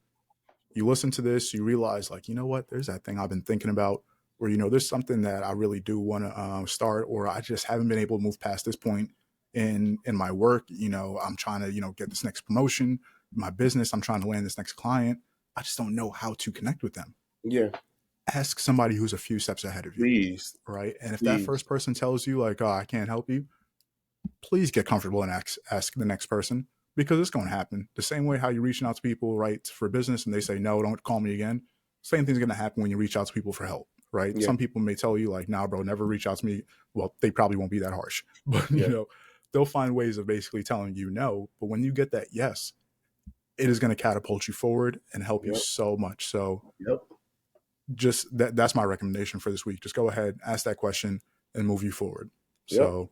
You listen to this, you realize like you know what, there's that thing I've been thinking about, or there's something that I really do want to start, or I just haven't been able to move past this point in my work. I'm trying to get this next promotion, my business. I'm trying to land this next client. I just don't know how to connect with them. Yeah, Ask somebody who's a few steps ahead of you, please, right? And if that please. first person tells you like, "Oh, I can't help you," please get comfortable and ask the next person because it's going to happen. The same way how you're reaching out to people, right, for business and they say, no, don't call me again. Same thing's going to happen when you reach out to people for help, right? Yeah, Some people may tell you, like, nah, bro, never reach out to me. Well, they probably won't be that harsh, but, yeah, they'll find ways of basically telling you no. But when you get that yes, it is going to catapult you forward and help you yep, so much. So yep, just that's my recommendation for this week. Just go ahead, ask that question and move you forward. yep. So,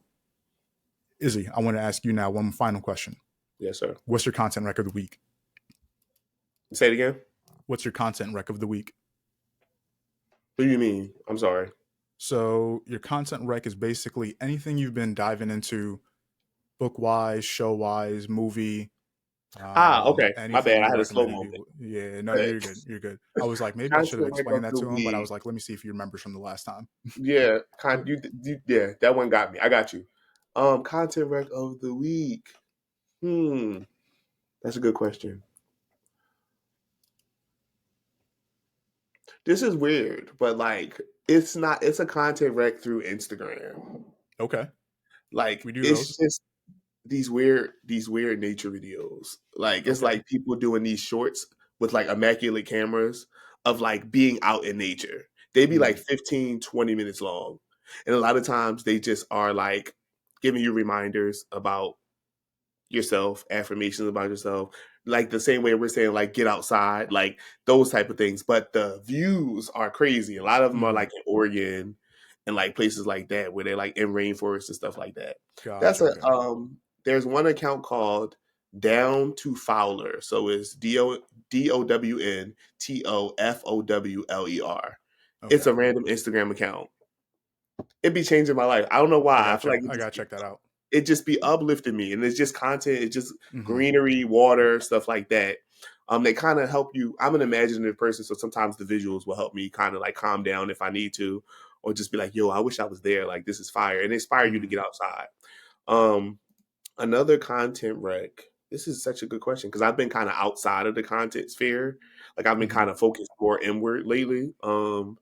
Izzy, I want to ask you now one final question. Yes, sir. What's your content rec of the week? Say it again. What's your content rec of the week? What do you mean? I'm sorry. So your content rec is basically anything you've been diving into, book wise, show wise, movie, Ah, okay. My anything bad. I you had a slow recommended moment. people. Yeah, no, Uh, you're good. You're good. I was like, maybe I should have content rec explained of that the to him, but I was week. like, let me see if he remembers from the last time. Yeah, yeah, that one got me. I got you. Content rec of the week. Hmm, that's a good question. This is weird, but like, it's not. It's a content rec through Instagram. Okay, Like, we do it's those. just these weird nature videos. Like, it's Okay. like people doing these shorts with like immaculate cameras of like being out in nature. They be like Mm, 15, 20 minutes long. And a lot of times they just are like giving you reminders about yourself, affirmations about yourself, like the same way we're saying like get outside, like those type of things. But the views are crazy. A lot of them are mm, like in Oregon and like places like that where they're like in rainforests and stuff like that. That's gotcha. a Okay. there's one account called Down to Fowler. So it's DOWNTOFOWLER. It's Okay. a random Instagram account. It'd be changing my life. I don't know why. I feel like I gotta check that out. it just be uplifting me, and it's just content. It's just Hmm. greenery, water, stuff like that. They kind of help you. I'm an imaginative person, so sometimes the visuals will help me kind of like calm down if I need to, or just be like, "Yo, I wish I was there. Like this is fire," and inspire you to Hmm. get outside. Um, Another content rec. This is such a good question because I've been kind of outside of the content sphere. Like I've been Hmm. kind of focused more inward lately. Let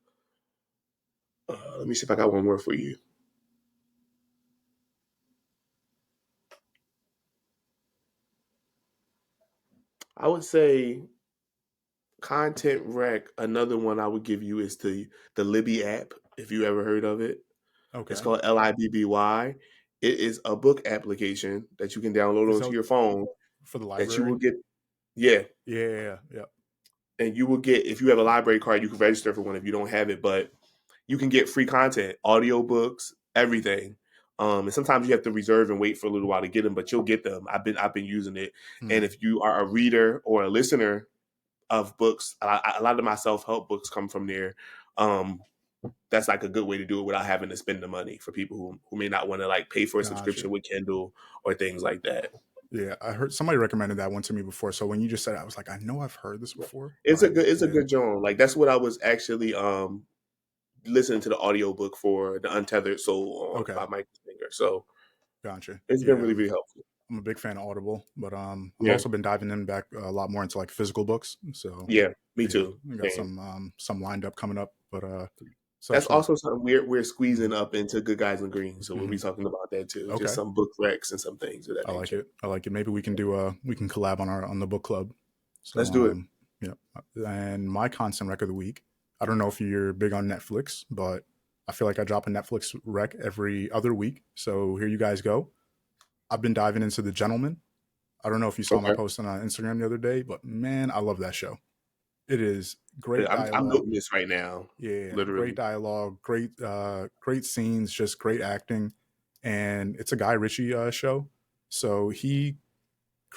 me see if I got one more for you. I would say content rec. Another one I would give you is the Libby app. If you ever heard of it, it's Okay. called Libby. It is a book application that you can download Is onto that your phone for the that you will library? get. Yeah, Yeah. Yeah. Yeah. and you will get if you have a library card, you can register for one if you don't have it, but you can get free content, audiobooks, everything. And sometimes you have to reserve and wait for a little while to get them, but you'll get them. I've been using it, and Hmm. if you are a reader or a listener of books, a lot of my self help books come from there. Um, that's like a good way to do it without having to spend the money for people who may not want to like pay for a Gotcha. subscription with Kindle or things like that. Yeah, I heard somebody recommended that one to me before. So when you just said it, I was like, I know I've heard this before, It's a but good it's a yeah. good genre. Like that's what I was actually listening to the audiobook for The Untethered Soul on Okay, by Michael Singer. So gotcha. it's been Yeah, really, really helpful. I'm a big fan of Audible, but I've Yeah. also been diving in back a lot more into like physical books. So Yeah. Me yeah, too. I got Same. some lined up coming up, but so That's for also something we're mhm, squeezing up into Good Guys and Green. So we'll be mhm. talking about that too. Just Okay, some book recs and some things of that I like nature. it. I like it. Maybe we can we can collab on the book club. So Let's do it. yeah, and my content rec of the week. I don't know if you're big on Netflix, but I feel like I drop a Netflix rec every other week. So here you guys go. I've been diving into The Gentleman. I don't know if you saw my Okay. post on Instagram the other day, but man, I love that show. It is great I'm dialogue. noting this right now. Yeah, great Literally. dialogue, great scenes, just great acting, and it's a Guy Ritchie show. So he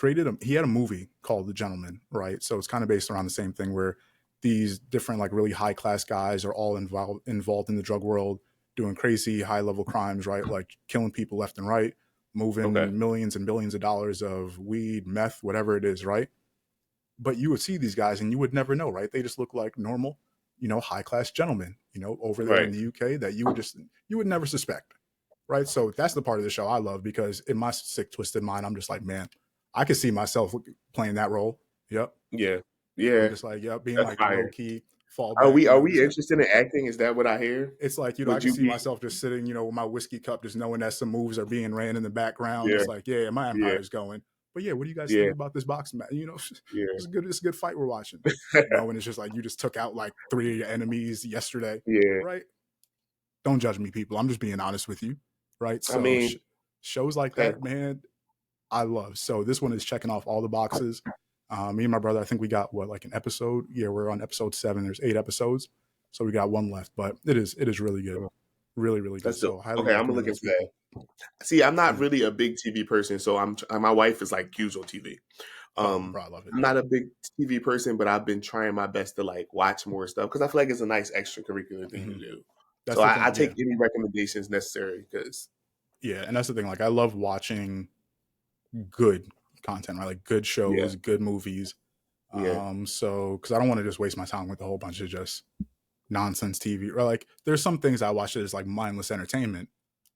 had a movie called The Gentleman, right? So it's kind of based around the same thing where these different like really high class guys are all involved in the drug world, doing crazy high level crimes, right? Like killing people left and right, Okay. moving millions and billions of dollars of weed, meth, whatever it is, right? But you would see these guys and you would never know, right? They just look like normal, high class gentlemen, over there in Right. the UK that you would never suspect, right? So that's the part of the show I love because in my sick, twisted mind, I'm just like, man, I could see myself playing that role. Yep. Yeah. I'm Yeah. just like, yep, being That's like low fire. key, fall Are back, we are we just interested in acting? Is that what I hear? it's like, I Would can you see be? myself just sitting, with my whiskey cup, just knowing that some moves are being ran in the background. Yeah. Just like, yeah, my Yeah. empire's going. But yeah, what do you guys think Yeah. about this boxing match? Yeah. It's a good fight we're watching. Knowing it's just like you just took out like three of your enemies yesterday, Yeah. right? Don't judge me, people. I'm just being honest with you, right? I So mean, shows like that that, man, I love. So this one is checking off all the boxes. Me and my brother, I think we got what like an episode. Yeah, we're on episode 7. There's 8 episodes, so we got one left. But it is really good, really really good. that's dope. So highly Okay, I'm recommend looking those for that. people. See, I'm not Mm. really a big TV person, so my wife is like huge on TV. Oh, Um, bro, I love it. I'm not a big TV person, but I've been trying my best to like watch more stuff because I feel like it's a nice extracurricular thing to Hmm. do. So That's the I thing. take Yeah, any recommendations necessary because yeah, and that's the thing. Like I love watching good content, right? Like good yeah, shows, good movies. yeah, So because I don't want to just waste my time with a whole bunch of just nonsense TV. Or like there's some things I watch that is like mindless entertainment,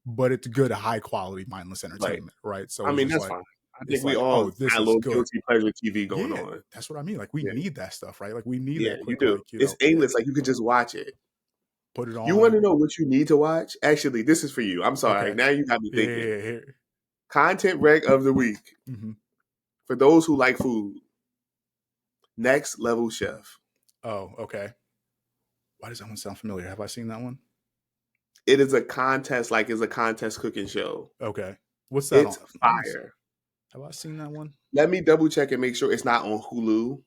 but it's good, high quality mindless like entertainment, right? So I it's mean just that's like fine. I think it's we like, all oh, got this a is little good. guilty pleasure TV going Yeah, on. that's what I mean. Like we Yeah, need that stuff, right? Like we need yeah, that you quick, do. like It's aimless. Like you could just watch it. put it You want on. to know what you need to watch? Actually, this is for you. I'm sorry. Okay. Now you got me Yeah, thinking. yeah, yeah. Content rec of the week Mm-hmm. for those who like food. Next Level Chef. Oh, okay. Why does that one sound familiar? Have I seen that one? It is a contest, like it's a contest cooking show. Okay. What's that It's on? Let me see. fire. Have I seen that one? Let me double check and make sure it's not on Hulu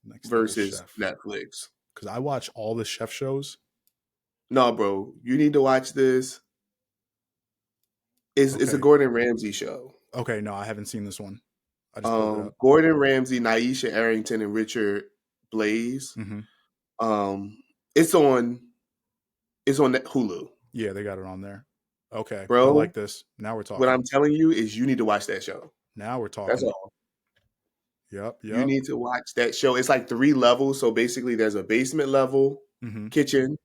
Next Level versus Chef. Netflix. Because I watch all the chef shows. No, bro, you need to watch this. It's a Okay. Gordon Ramsay show. Okay. No, I haven't seen this one. I just pulled it up. Gordon Ramsay, Naisha Arrington, and Richard Blaze. Mm-hmm. Um, it's on Hulu, Yeah, they got it on there. Okay. I bro. like this. Now we're What talking. I'm telling you is you need to watch that show. Now we're That's talking. all. Yep. You Yep. need to watch that show. It's like 3 levels. So basically, there's a basement level Mm-hmm. kitchen,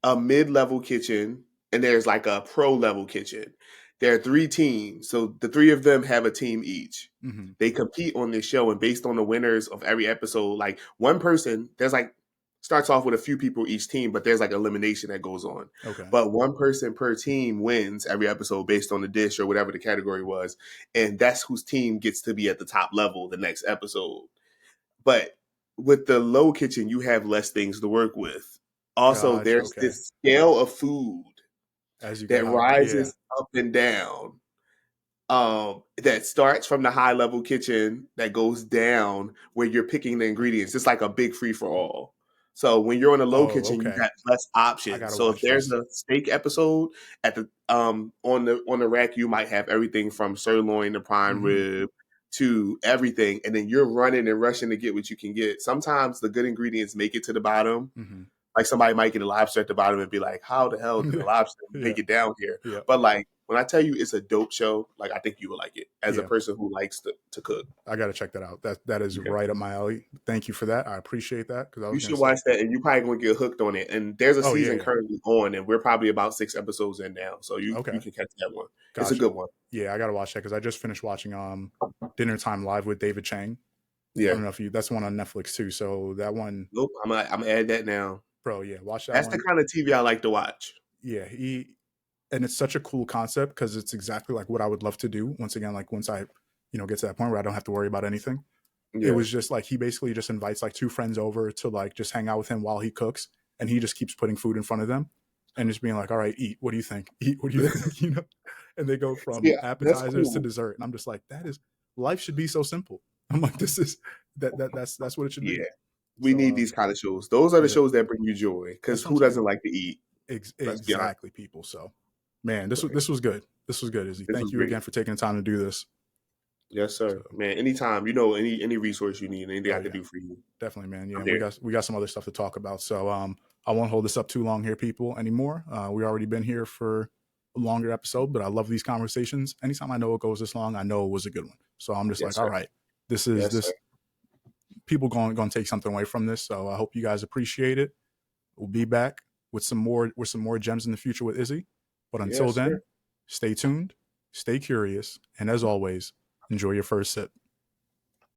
a mid-level kitchen, and there's like a pro level kitchen. There are 3 teams, so the 3 of them have a team each. Mm-hmm. They compete on this show, and based on the winners of every episode, like one person, there's like starts off with a few people each team, but there's like elimination that goes on. Okay. But one person per team wins every episode based on the dish or whatever the category was, and that's whose team gets to be at the top level the next episode. But with the low kitchen, you have less things to work with. Also, Gotcha. there's Okay. this scale of food As you get that higher. Yeah. rises up and down. That starts from the high level kitchen that goes down where you're picking the ingredients. It's like a big free for all. So when you're on a low Oh, kitchen, you okay. got less I options. gotta So if watch there's this. a steak episode at the on the rack, you might have everything from sirloin to prime Mm-hmm. rib to everything, and then you're running and rushing to get what you can get. Sometimes the good ingredients make it to the bottom. Mm-hmm. Like somebody might get a lobster at the bottom and be like, "How the hell did the lobster Yeah. make it down here?" Yeah. But like when I tell you it's a dope show, like I think you would like it as a Yeah. person who likes to cook. I gotta check that out. That is Okay. right up my alley. Thank you for that. I appreciate that because I You was gonna should say, watch that, and you probably gonna get hooked on it. And there's a oh yeah, season yeah. currently on, and we're probably about 6 episodes in now, so you Okay, can catch that one. It's a gotcha. good one. Yeah, I gotta watch that because I just finished watching Dinner Time Live with David Chang. I Yeah. don't know if you. That's one on Netflix too. So that one, Nope. I'm gonna add that now. bro. Yeah, watch that That's the one. kind of TV I like to watch. Yeah, and it's such a cool concept because it's exactly like what I would love to do. Once again, like once I, get to that point where I don't have to worry about anything. It Yeah. was just like he basically just invites like 2 friends over to like just hang out with him while he cooks, and he just keeps putting food in front of them and just being like, "All right, eat. What do you think? Eat. What do you think?" And they go from Yeah, that's appetizers to cool. dessert, and I'm just like, that is life should be so simple. I'm like, this is that's what it should Yeah. be. We So need these kind of shows. Those are the yeah, shows that bring you joy. Because that's what I'm who saying. doesn't like to eat? Let's be honest. Exactly, people. So man, this was Right. this was good. This was good, Izzy. This Thank was you great. again for taking the time to do this. Yes, So, sir. Man, anytime, you know, any resource you need, anything I oh could yeah, do for you, definitely, man. Yeah, I'm and we here. got some other stuff to talk about. So I won't hold this up too long here, people, anymore. We already been here for a longer episode, but I love these conversations. Anytime I know it goes this long, I know it was a good one. So I'm just Yes, like, all sir. right, this is Yes, sir. this people going to take something away from this. So I hope you guys appreciate it. We'll be back with some more gems in the future with Izzy. But until Yes, sir. then, stay tuned, stay curious, and as always, enjoy your first sip.